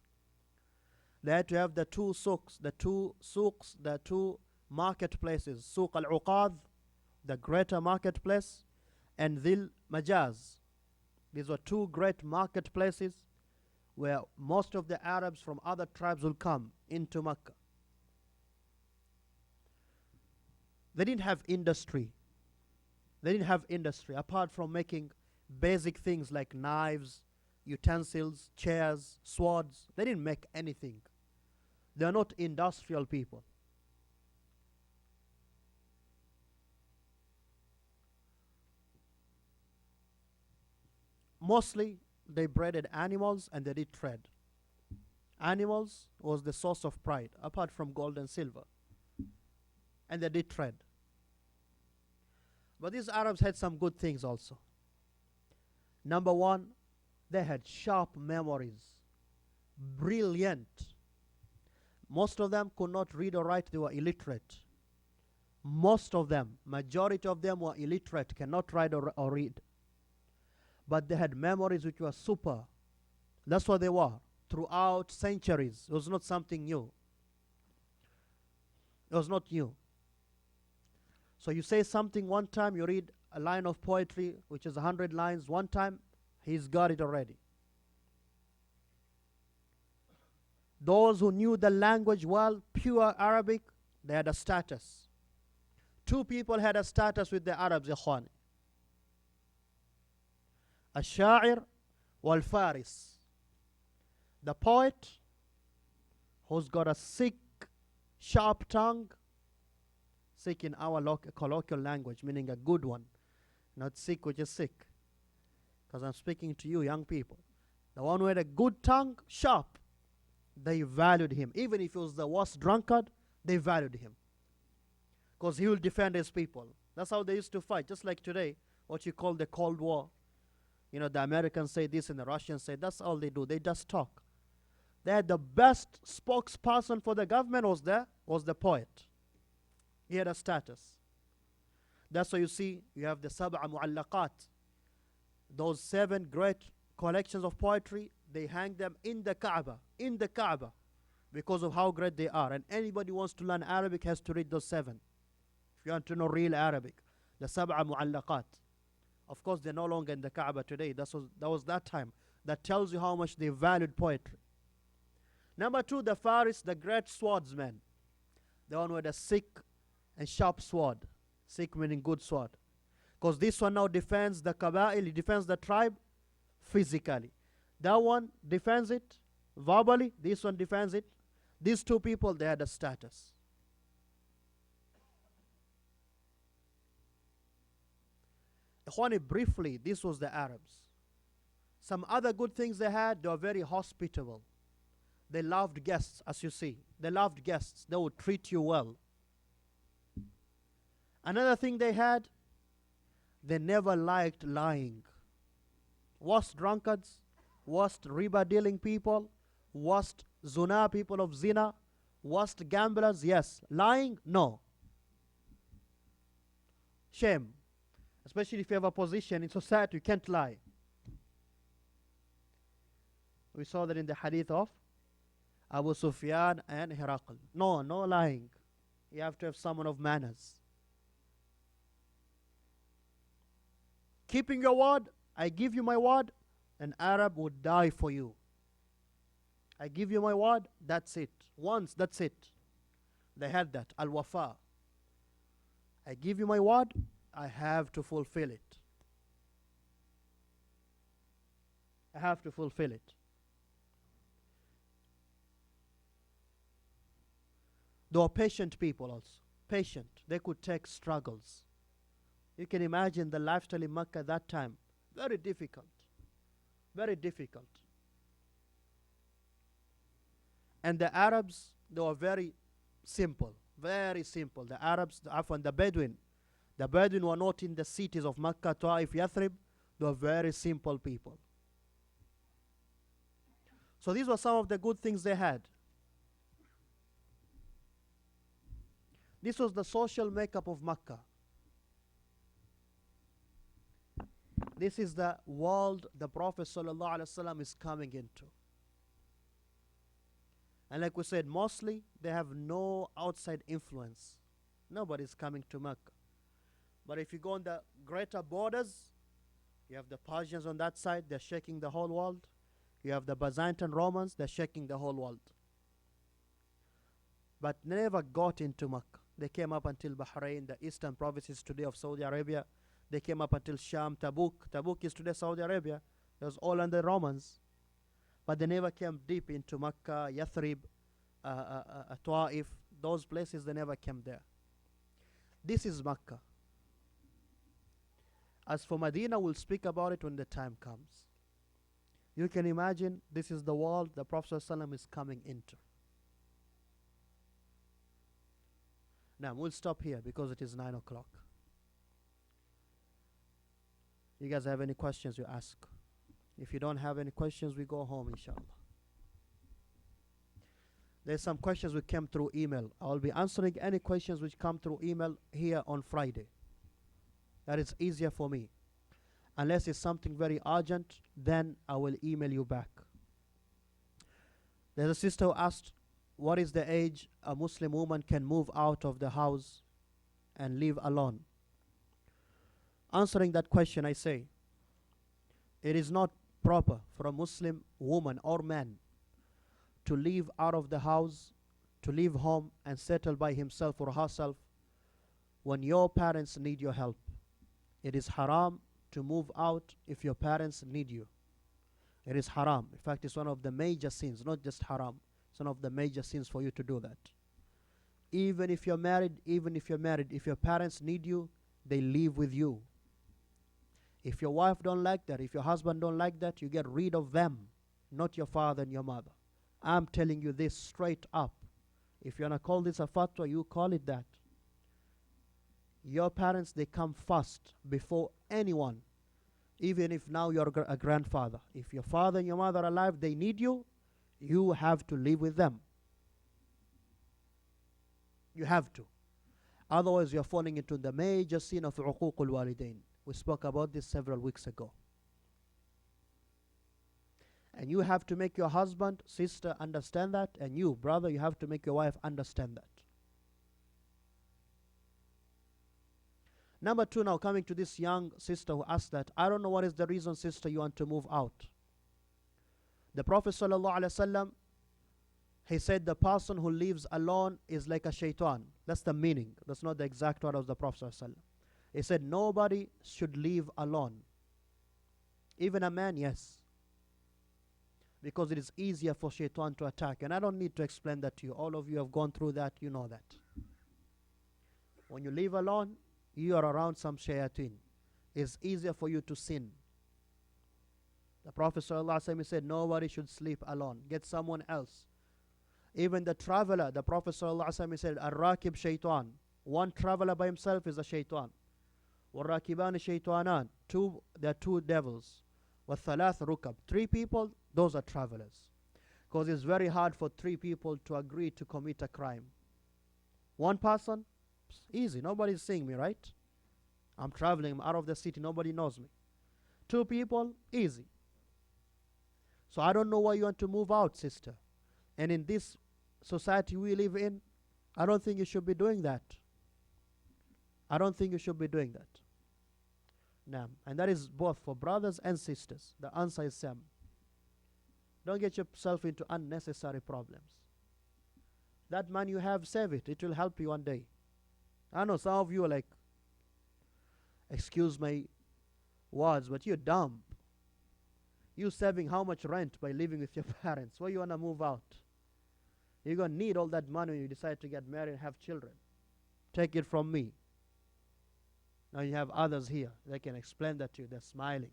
They had to have the two souks, the two marketplaces, Suq al-Uqad, the greater marketplace, and Dhil Majaz. These were two great marketplaces where most of the Arabs from other tribes will come into Makkah. They didn't have industry. They didn't have industry apart from making basic things like knives, utensils, chairs, swords. They didn't make anything. They are not industrial people. Mostly they bred animals and they did trade. Animals was the source of pride apart from gold and silver. and they did trade. But these Arabs had some good things also. Number one, they had sharp memories, brilliant. Most of them could not read or write, they were illiterate. Most of them, majority of them were illiterate, cannot write or read. But they had memories which were super. That's what they were throughout centuries. It was not something new. It was not new. So you say something one time, you read a line of poetry, which is 100 lines, one time, he's got it already. Those who knew the language well, pure Arabic, they had a status. Two people had a status with the Arabs, ikhwani. الشاعر والفارس. The poet who's got a sick, sharp tongue, sick in our colloquial language, meaning a good one, not sick which is sick. Because I'm speaking to you young people. The one who had a good tongue, sharp, they valued him. Even if he was the worst drunkard, they valued him. Because he will defend his people. That's how they used to fight. Just like today, what you call the Cold War. You know, the Americans say this and the Russians say, that's all they do. They just talk. They had the best spokesperson for the government was the poet. He had a status. That's why you see, you have the Sab'a Mu'allaqat. Those 7 great collections of poetry, they hang them in the Kaaba, because of how great they are. And anybody who wants to learn Arabic has to read those 7. If you want to know real Arabic, the Sab'a Mu'allaqat. Of course, they're no longer in the Kaaba today. That was that time. That tells you how much they valued poetry. Number 2, the Faris, the great swordsman. The one with a sick and sharp sword. Sick meaning good sword. Because this one now defends the Qaba'il, he defends the tribe physically. That one defends it verbally, this one defends it. These two people, they had a status. Ikhwani, briefly, this was the Arabs. Some other good things they had, they were very hospitable. They loved guests, as you see. They loved guests. They would treat you well. Another thing they had, they never liked lying. Worst drunkards, worst riba dealing people, worst zina, people of zina, worst gamblers, yes. Lying, no. Shame. Especially if you have a position in society, you can't lie. We saw that in the hadith of Abu Sufyan and Herakl. No lying. You have to have someone of manners. Keeping your word, I give you my word, an Arab would die for you. I give you my word, that's it. Once, that's it. They had that, al-wafa. I give you my word, I have to fulfill it. I have to fulfill it. They were patient people also. Patient. They could take struggles. You can imagine the lifestyle in Mecca at that time. Very difficult. Very difficult. And the Arabs, they were very simple. Very simple. The Arabs, the Bedouin. The Bedouin were not in the cities of Mecca, Ta'if, Yathrib. They were very simple people. So these were some of the good things they had. This was the social makeup of Mecca. This is the world the Prophet ﷺ is coming into. And like we said, mostly they have no outside influence. Nobody's coming to Mecca. But if you go on the greater borders, you have the Persians on that side, they're shaking the whole world. You have the Byzantine Romans, they're shaking the whole world. But never got into Mecca. They came up until Bahrain, the eastern provinces today of Saudi Arabia. They came up until Sham, Tabuk. Tabuk is today Saudi Arabia. It was all under Romans. But they never came deep into Mecca, Yathrib, Ta'if. Those places, they never came there. This is Mecca. As for Medina, we'll speak about it when the time comes. You can imagine this is the world the Prophet ﷺ is coming into. Now, we'll stop here because it is 9 o'clock. You guys have any questions, you ask. If you don't have any questions, we go home, inshallah. There's some questions which came through email. I'll be answering any questions which come through email here on Friday. That is easier for me. Unless it's something very urgent, then I will email you back. There's a sister who asked, what is the age a Muslim woman can move out of the house and live alone? Answering that question, I say, it is not proper for a Muslim woman or man to leave out of the house, to leave home and settle by himself or herself when your parents need your help. It is haram to move out if your parents need you. It is haram. In fact, it's one of the major sins, not just haram. It's one of the major sins for you to do that. Even if you're married, if your parents need you, they live with you. If your wife don't like that, if your husband don't like that, you get rid of them, not your father and your mother. I'm telling you this straight up. If you want to call this a fatwa, you call it that. Your parents, they come first before anyone. Even if now you're a grandfather. If your father and your mother are alive, they need you, you have to live with them. You have to. Otherwise, you're falling into the major sin of uququl walidain. We spoke about this several weeks ago. And you have to make your husband, sister understand that, and you, brother, you have to make your wife understand that. Number two, now coming to this young sister who asked that, I don't know what is the reason, sister, you want to move out. The Prophet ﷺ, he said the person who lives alone is like a shaitan. That's the meaning. That's not the exact word of the Prophet ﷺ. He said nobody should live alone. Even a man, yes. Because it is easier for shaitan to attack. And I don't need to explain that to you. All of you have gone through that, you know that. When you live alone, you are around some shayateen. It's easier for you to sin. The Prophet ﷺ said nobody should sleep alone. Get someone else. Even the traveler, the Prophet ﷺ said, Ar-Rakib shaitan. One traveler by himself is a shaitan. Wal-Rakibani shaitanan. There are two devils. Wa-Thalath Rukab. 3 people, those are travelers. Because it's very hard for 3 people to agree to commit a crime. One person, easy. Nobody's seeing me, right? I'm traveling, I'm out of the city, nobody knows me. 2 people, easy. So I don't know why you want to move out, sister. And in this society we live in, I don't think you should be doing that. I don't think you should be doing that. Now, and that is both for brothers and sisters. The answer is same. Don't get yourself into unnecessary problems. That money you have, save it. It will help you one day. I know some of you are like, excuse my words, but you're dumb. You're saving how much rent by living with your parents? Why you want to move out? You're going to need all that money when you decide to get married and have children. Take it from me. Now you have others here. They can explain that to you. They're smiling.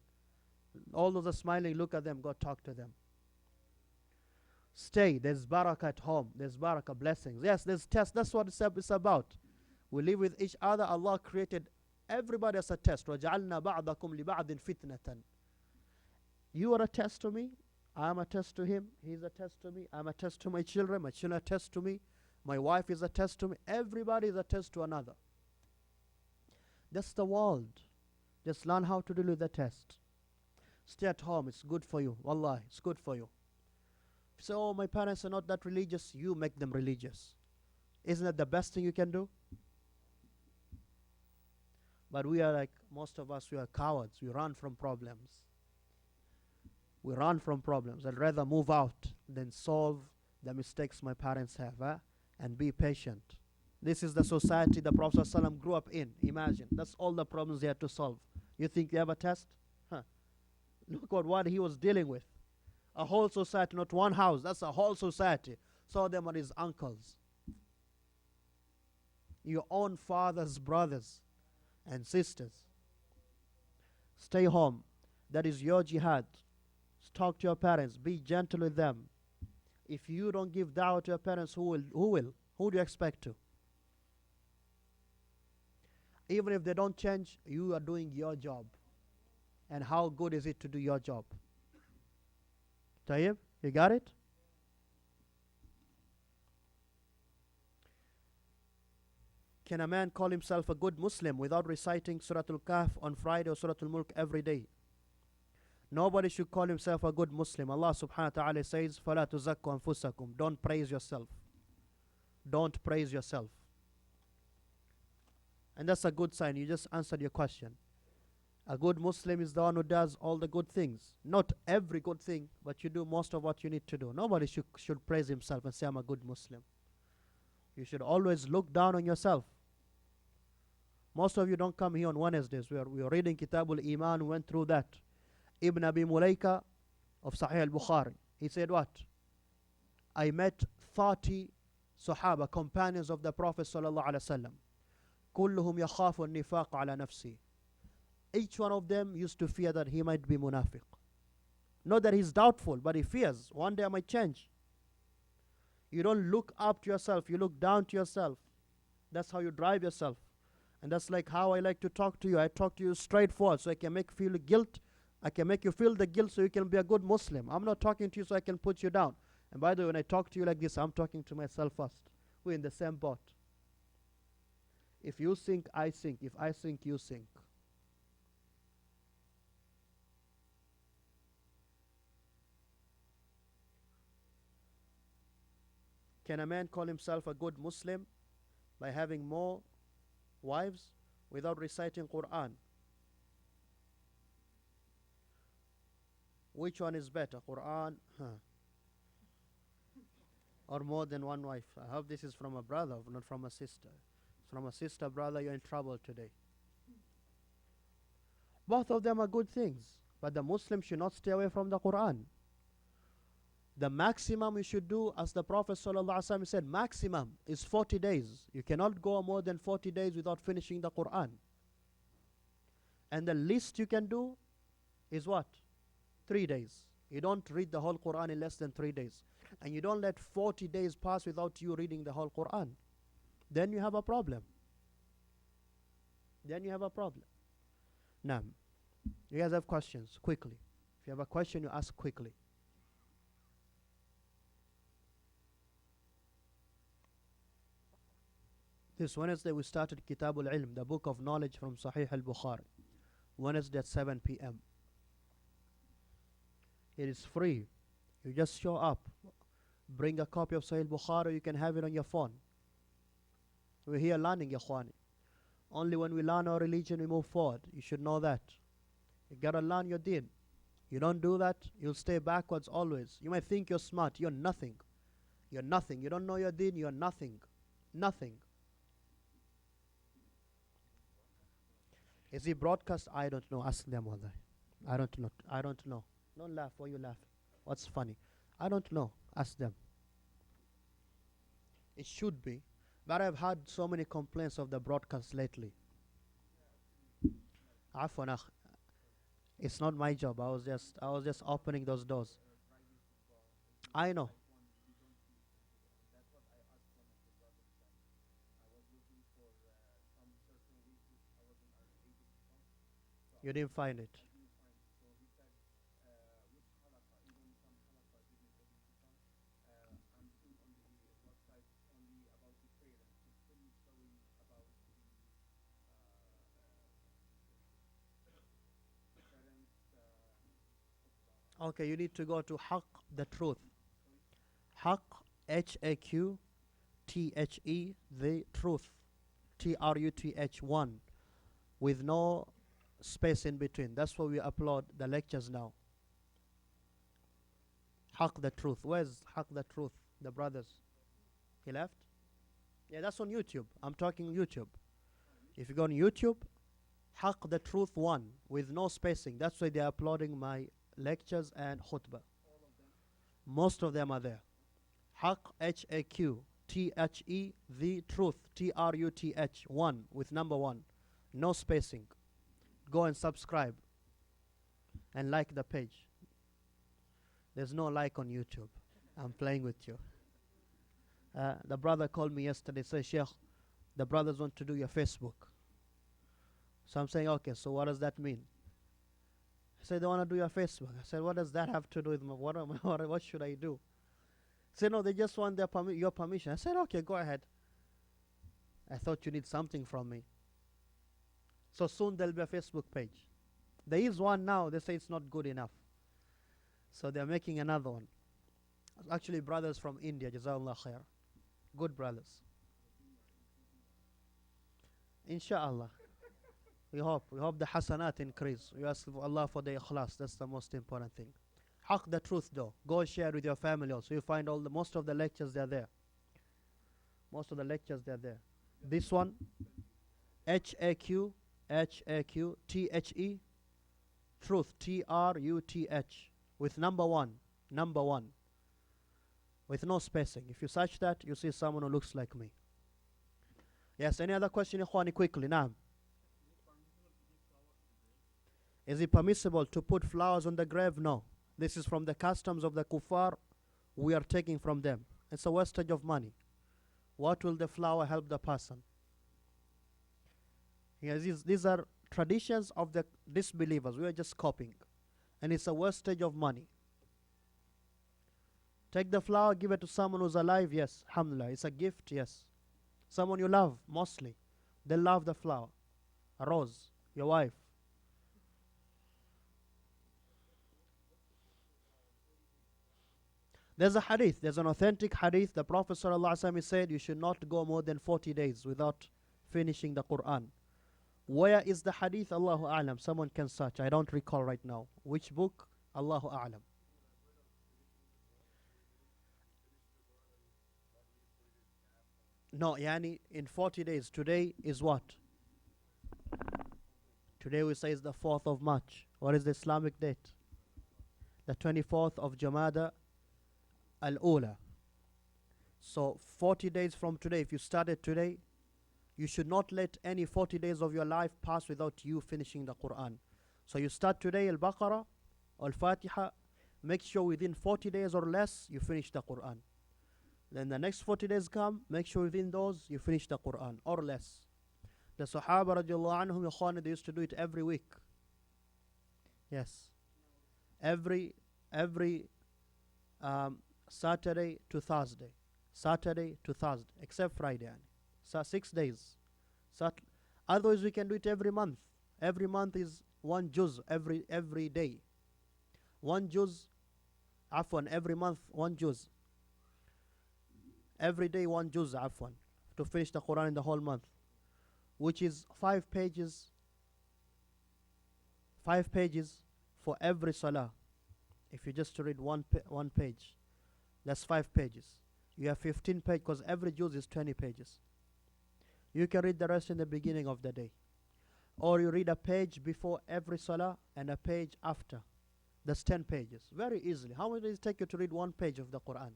All those are smiling. Look at them. Go talk to them. Stay. There's barakah at home. There's barakah, blessings. Yes, there's test. That's what it's about. We live with each other. Allah created everybody as a test. وَجَعَلْنَا بَعْضَكُمْ لِبَعْضٍ فِتْنَةً. You are a test to me. I am a test to him. He's a test to me. I'm a test to my children. My children are a test to me. My wife is a test to me. Everybody is a test to another. That's the world. Just learn how to deal with the test. Stay at home. It's good for you. Wallahi, it's good for you. If you say, oh, my parents are not that religious, you make them religious. Isn't that the best thing you can do? But we are like, most of us, we are cowards. We run from problems. We run from problems. I'd rather move out than solve the mistakes my parents have, and be patient. This is the society the Prophet ﷺ grew up in. Imagine. That's all the problems they had to solve. You think they have a test? Huh. Look at what he was dealing with. A whole society, not one house. That's a whole society. Some of them are his uncles. Your own father's brothers and sisters. Stay home. That is your jihad. Talk to your parents. Be gentle with them. If you don't give da'wah to your parents, who will? Who do you expect to? Even if they don't change, you are doing your job. And how good is it to do your job? Tayyib, you got it? Can a man call himself a good Muslim without reciting Surah Al-Kahf on Friday or Surah Al-Mulk every day? Nobody should call himself a good Muslim. Allah subhanahu wa ta'ala says, فَلَا تُزَكُّوا أَنفُسَكُمْ. Don't praise yourself. Don't praise yourself. And that's a good sign. You just answered your question. A good Muslim is the one who does all the good things. Not every good thing, but you do most of what you need to do. Nobody should praise himself and say, I'm a good Muslim. You should always look down on yourself. Most of you don't come here on Wednesdays. We are reading Kitabul Iman. We went through that. Ibn Abi Mulaika of Sahih al-Bukhari. He said what? I met 30 Sahaba, companions of the Prophet sallallahu alaihi wasallam. كلهم يخاف النفاق على نفسه. Each one of them used to fear that he might be munafiq. Not that he's doubtful, but he fears one day I might change. You don't look up to yourself, you look down to yourself. That's how you drive yourself. And that's like how I like to talk to you. I talk to you straightforward so I can make you feel guilt. I can make you feel the guilt so you can be a good Muslim. I'm not talking to you so I can put you down. And by the way, when I talk to you like this, I'm talking to myself first. We're in the same boat. If you sink, I sink. If I sink, you sink. Can a man call himself a good Muslim by having more wives without reciting Quran? Which one is better, Quran or more than one wife? I hope this is from a brother, not from a sister. From a sister, brother, you're in trouble today. Both of them are good things, but the Muslim should not stay away from the Quran. The maximum you should do, as the Prophet ﷺ said, maximum is 40 days. You cannot go more than 40 days without finishing the Quran. And the least you can do is what? 3 days. You don't read the whole Quran in less than 3 days. And you don't let 40 days pass without you reading the whole Quran. Then you have a problem. Then you have a problem. Now, you guys have questions? Quickly. If you have a question, you ask quickly. This Wednesday we started Kitabul Ilm, the book of knowledge from Sahih al-Bukhari. Wednesday at 7 p.m. It is free. You just show up. Bring a copy of Sahih al-Bukhari, you can have it on your phone. We're here learning, ya khwani. Only when we learn our religion we move forward. You should know that. You gotta learn your deen. You don't do that, you'll stay backwards always. You might think you're smart, you're nothing. You're nothing. You don't know your deen, you're nothing. Nothing. Is he broadcast? I don't know. Ask them all that. I don't know. I don't know. Don't laugh. Why you laugh? What's funny? I don't know. Ask them. It should be. But I've had so many complaints of the broadcast lately. Afwan akh. It's not my job. I was just opening those doors. I know. You didn't find it. Okay, you need to go to Haqq the Truth. Haqq, H-A-Q-T-H-E, the Truth. T-R-U-T-H 1. With no space in between. That's where we upload the lectures now. Haqq the Truth. Where's Haqq the Truth? The brothers. He left? Yeah, that's on YouTube. I'm talking YouTube. If you go on YouTube, Haqq the Truth 1 with no spacing. That's why they're uploading my lectures and khutbah. Most of them are there. Haqq, H-A-Q-T-H-E, the Truth, T-R-U-T-H 1 with number 1. No spacing. Go and subscribe and like the page. There's no like on YouTube. I'm playing with you. The brother called me yesterday, said, Sheikh, the brothers want to do your Facebook. So I'm saying, okay, so what does that mean? He said, they want to do your Facebook. I said, what does that have to do with what should I do? He said, no, they just want your permission. I said, okay, go ahead. I thought you need something from me. So soon there'll be a Facebook page. There is one now. They say it's not good enough. So they're making another one. Actually, brothers from India, Jazakallah khair. Good brothers. Inshallah. We hope the hasanat increase. We ask for Allah for the ikhlas. That's the most important thing. Haq the truth though. Go share with your family also. You find most of the lectures they're there. Most of the lectures they're there. This one, HAQ, THE, truth, TRUTH, with number one, with no spacing. If you search that, you see someone who looks like me. Yes, any other question, Ikhwani, quickly? Naam. Is it permissible to put flowers on the grave? No. This is from the customs of the kuffar. We are taking from them. It's a wastage of money. What will the flower help the person? Yes, these are traditions of the disbelievers. We are just copying. And it's a wastage of money. Take the flower, give it to someone who's alive, yes. Alhamdulillah. It's a gift, yes. Someone you love, mostly. They love the flower. A rose, your wife. There's a hadith, there's an authentic hadith. The Prophet ﷺ said you should not go more than 40 days without finishing the Quran. Where is the hadith? Allahu A'lam. Someone can search. I don't recall right now. Which book? Allahu A'lam. No, yani in 40 days. Today is what? Today we say is the 4th of March. What is the Islamic date? The 24th of Jamada Al-Ula. So 40 days from today, if you started today, you should not let any 40 days of your life pass without you finishing the Quran. So you start today Al-Baqarah, Al-Fatiha, make sure within 40 days or less you finish the Quran. Then the next 40 days come, make sure within those you finish the Quran or less. The Sahaba radiallahu anhum, they used to do it every week. Yes. Every Saturday to Thursday. Saturday to Thursday, except Friday. So 6 days. Otherwise we can do it every month. Every month is one juz every day. One juz, afwan, every month one juz. Every day one juz, afwan, to finish the Quran in the whole month, which is 5 pages. 5 pages for every salah. If you just read one page, that's 5 pages. You have 15 pages because every juz is 20 pages. You can read the rest in the beginning of the day. Or you read a page before every salah and a page after. That's 10 pages. Very easily. How much does it take you to read 1 page of the Quran?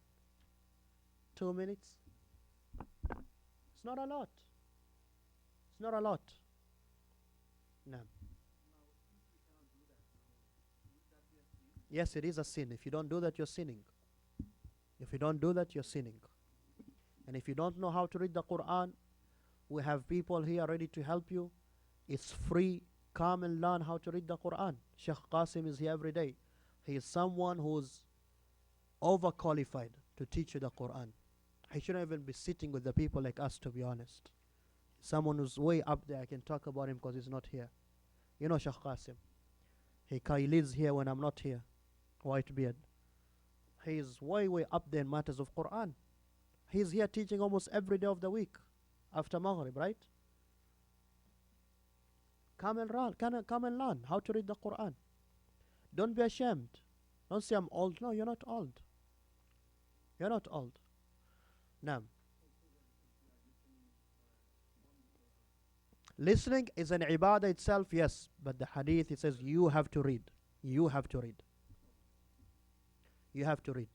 2 minutes? It's not a lot. It's not a lot. No. Yes, it is a sin. If you don't do that, you're sinning. If you don't do that, you're sinning. And if you don't know how to read the Quran, we have people here ready to help you. It's free. Come and learn how to read the Quran. Sheikh Qasim is here every day. He is someone who's overqualified to teach you the Quran. He shouldn't even be sitting with the people like us, to be honest. Someone who's way up there. I can talk about him because he's not here. You know Sheikh Qasim. He lives here when I'm not here. White beard. He is way up there in matters of Quran. He's here teaching almost every day of the week after Maghrib, right? Come and learn how to read the Quran. Don't be ashamed. Don't say I'm old. No, you're not old. You're not old. Naam. Listening is an ibadah itself, yes. But the hadith, it says you have to read. You have to read. You have to read.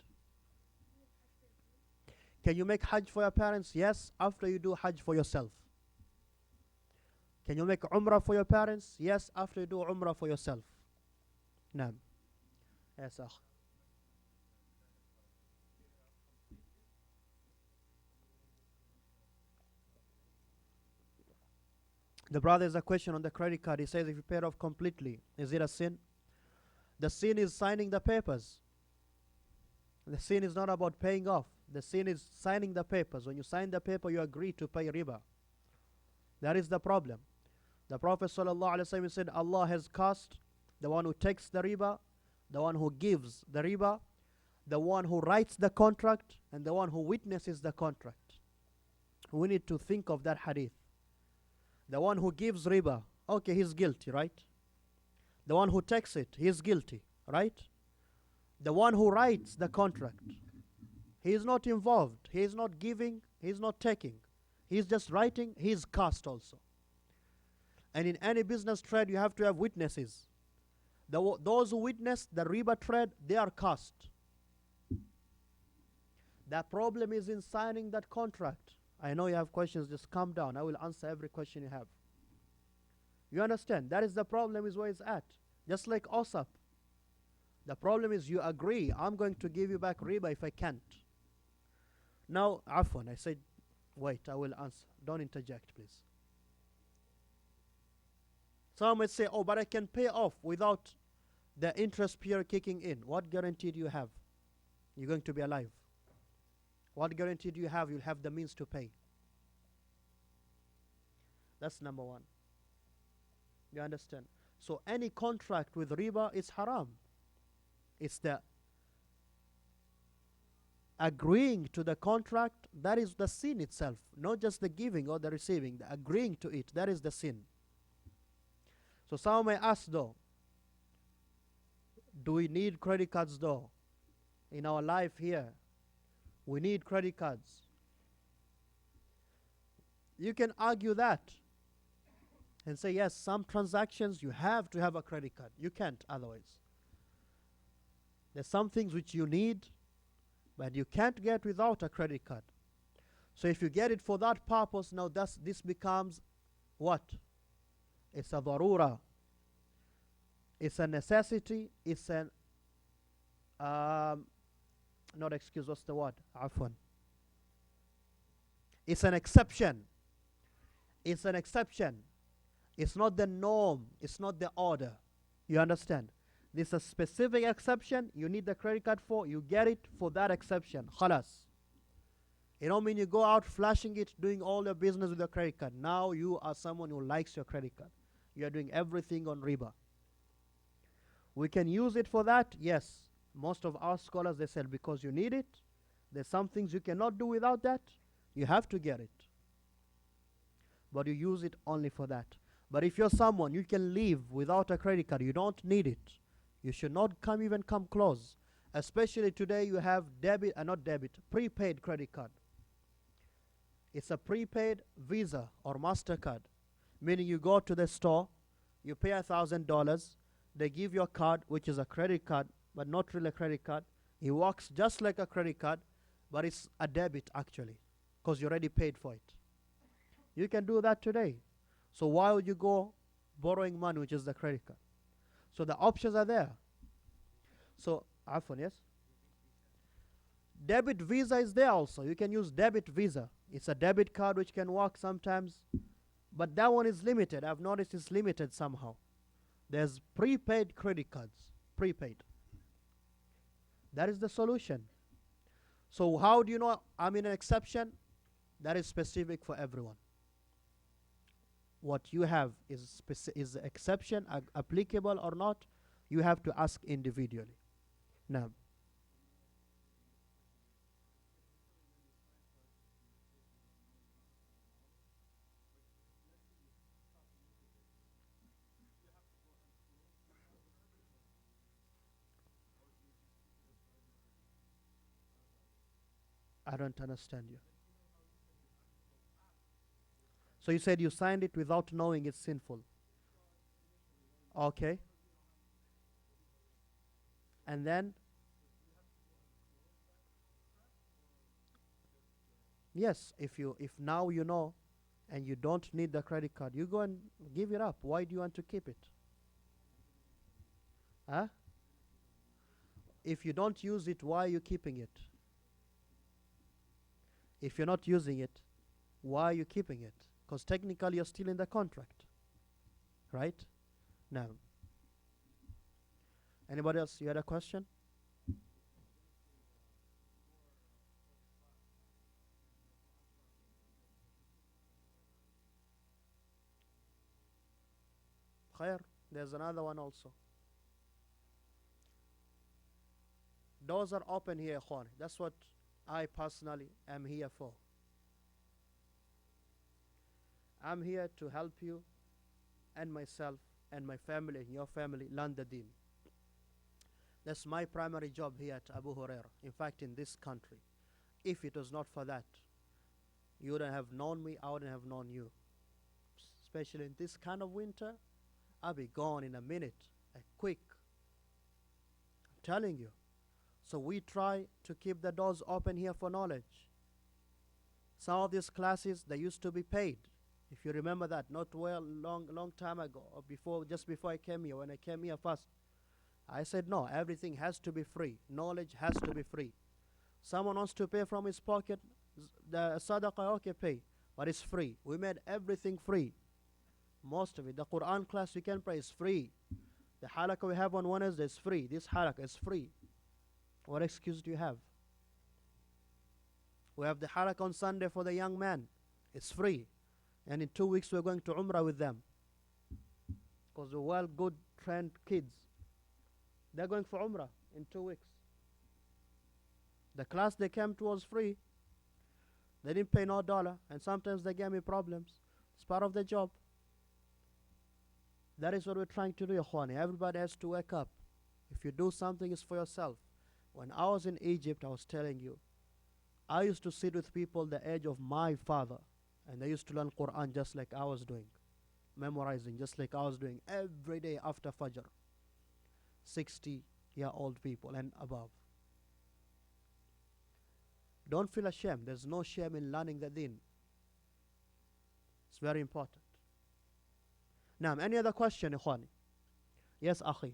Can you make hajj for your parents? Yes, after you do hajj for yourself. Can you make umrah for your parents? Yes, after you do umrah for yourself. Naam. Yes, akh. The brother has a question on the credit card. He says if you pay it off completely, is it a sin? The sin is signing the papers. The sin is not about paying off. The sin is signing the papers. When you sign the paper, you agree to pay riba. That is the problem. The Prophet ﷺ said, Allah has cursed the one who takes the riba, the one who gives the riba, the one who writes the contract, and the one who witnesses the contract. We need to think of that hadith. The one who gives riba, okay, he's guilty, right? The one who takes it, he's guilty, right? The one who writes the contract, he is not involved. He is not giving, he is not taking. He is just writing, he is cursed also. And in any business trade, you have to have witnesses. Those who witness the riba trade, they are cursed. The problem is in signing that contract. I know you have questions, just calm down. I will answer every question you have. You understand? That is the problem, is where it's at. Just like OSAP. The problem is you agree, I'm going to give you back riba if I can't. Now, afwan, I said, wait, I will answer. Don't interject, please. Some might say, oh, but I can pay off without the interest period kicking in. What guarantee do you have? You're going to be alive. What guarantee do you have you'll have the means to pay? That's number one. You understand? So any contract with riba is haram. It's the agreeing to the contract, that is the sin itself. Not just the giving or the receiving, the agreeing to it, that is the sin. So some may ask though, do we need credit cards though? In our life here, we need credit cards. You can argue that and say, yes, some transactions you have to have a credit card. You can't otherwise. There's some things which you need, but you can't get without a credit card. So if you get it for that purpose, now this becomes what? It's a darura. It's a necessity. It's an, not excuse, what's the word? Afwan. It's an exception. It's an exception. It's not the norm. It's not the order. You understand? This is a specific exception. You need the credit card for. You get it for that exception. Khalas. You don't mean you go out flashing it, doing all your business with your credit card. Now you are someone who likes your credit card. You are doing everything on riba. We can use it for that. Yes. Most of our scholars, they said because you need it. There's some things you cannot do without that. You have to get it. But you use it only for that. But if you're someone, you can live without a credit card. You don't need it. You should not even come close. Especially today you have prepaid credit card. It's a prepaid Visa or MasterCard. Meaning you go to the store, you pay $1,000, they give you a card which is a credit card, but not really a credit card. It works just like a credit card, but it's a debit actually, because you already paid for it. You can do that today. So why would you go borrowing money, which is the credit card? So the options are there. So, Afwan, yes? Debit Visa is there also. You can use debit Visa. It's a debit card which can work sometimes, but that one is limited. I've noticed it's limited somehow. There's prepaid credit cards. Prepaid. That is the solution. So how do you know I'm in an exception? That is specific for everyone. What you have is the exception applicable or not? You have to ask individually. Now, I don't understand you. So you said you signed it without knowing it's sinful. Okay. And then? Yes, if now you know and you don't need the credit card, you go and give it up. Why do you want to keep it? Huh? If you don't use it, why are you keeping it? If you're not using it, why are you keeping it? Because technically you're still in the contract. Right? Now, anybody else? You had a question? Khair, there's another one also. Doors are open here, Khwan. That's what I personally am here for. I'm here to help you and myself and my family and your family learn the deen. That's my primary job here at Abu Huraira. In fact, in this country. If it was not for that, you wouldn't have known me, I wouldn't have known you. Especially in this kind of winter, I'll be gone in a minute, quick. I'm telling you. So we try to keep the doors open here for knowledge. Some of these classes, they used to be paid. If you remember that, not long time ago, or just before I came here, when I came here first, I said no, everything has to be free. Knowledge has to be free. Someone wants to pay from his pocket, the sadaqah, okay, pay, but it's free. We made everything free. Most of it. The Quran class we can pray is free. The halaqah we have on Wednesday is free. This halaqah is free. What excuse do you have? We have the halaqah on Sunday for the young man. It's free. And in 2 weeks we're going to Umrah with them. Because they're well, good, trained kids. They're going for Umrah in 2 weeks. The class they came to was free. They didn't pay no dollar. And sometimes they gave me problems. It's part of the job. That is what we're trying to do, Ikhwani. Everybody has to wake up. If you do something, it's for yourself. When I was in Egypt, I was telling you, I used to sit with people the age of my father. And they used to learn Quran just like I was doing. Memorizing just like I was doing every day after Fajr. 60-year-old people and above. Don't feel ashamed. There's no shame in learning the deen. It's very important. Now, any other question, Ikhwani? Yes, Akhi.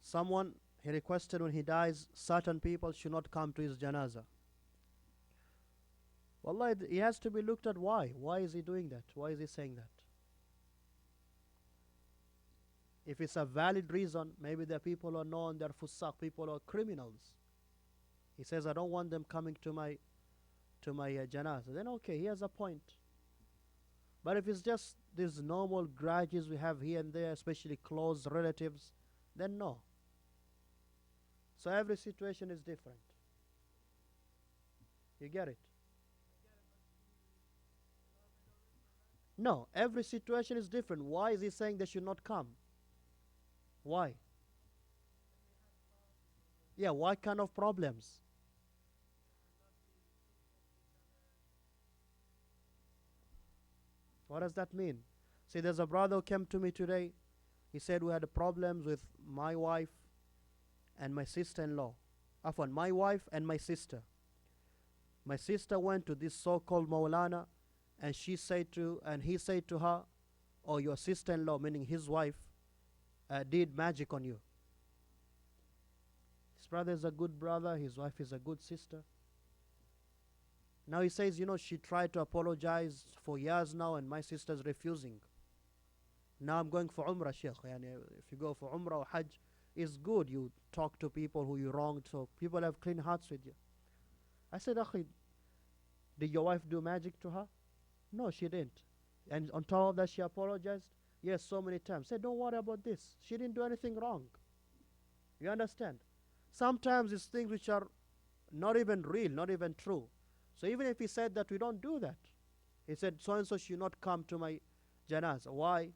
Someone, he requested when he dies, certain people should not come to his janazah. Wallah, he has to be looked at why. Why is he doing that? Why is he saying that? If it's a valid reason, maybe the people are known, they're fusaq, people are criminals. He says, I don't want them coming to my janazah. Then okay, he has a point. But if it's just these normal grudges we have here and there, especially close relatives, then no. So every situation is different. You get it? No, every situation is different. Why is he saying they should not come? Why? Yeah, what kind of problems? What does that mean? See, there's a brother who came to me today. He said we had problems with my wife and my sister-in-law. Afwan, my wife and my sister. My sister went to this so-called Maulana, and he said to her, oh, your sister-in-law, meaning his wife, did magic on you. His brother is a good brother, his wife is a good sister. Now he says, she tried to apologize for years now, and my sister's refusing. Now I'm going for Umrah, Sheikh. If you go for Umrah or Hajj, it's good. You talk to people who you wronged, so people have clean hearts with you. I said, Akhi, did your wife do magic to her? No, she didn't. And on top of that, she apologized? Yes, so many times. Say, don't worry about this. She didn't do anything wrong. You understand? Sometimes it's things which are not even real, not even true. So even if he said that we don't do that, he said, so-and-so should not come to my janazah. Why?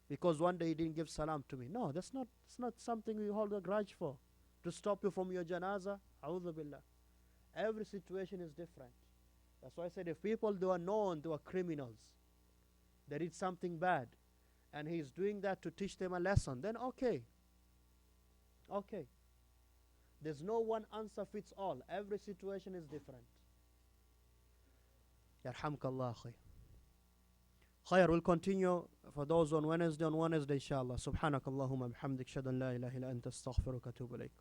Because one day he didn't give salam to me. No, it's not something we hold a grudge for. To stop you from your janazah, a'udhu billah. Every situation is different. That's why I said if people are known they are criminals, they did something bad, and he's doing that to teach them a lesson, then okay. Okay. There's no one answer fits all. Every situation is different. يرحمك الله أخي. خير, we'll continue for those on Wednesday, inshallah. سبحانك اللهم بحمدك أشهد أن لا إله إلا أنت أستغفرك وأتوب إليك.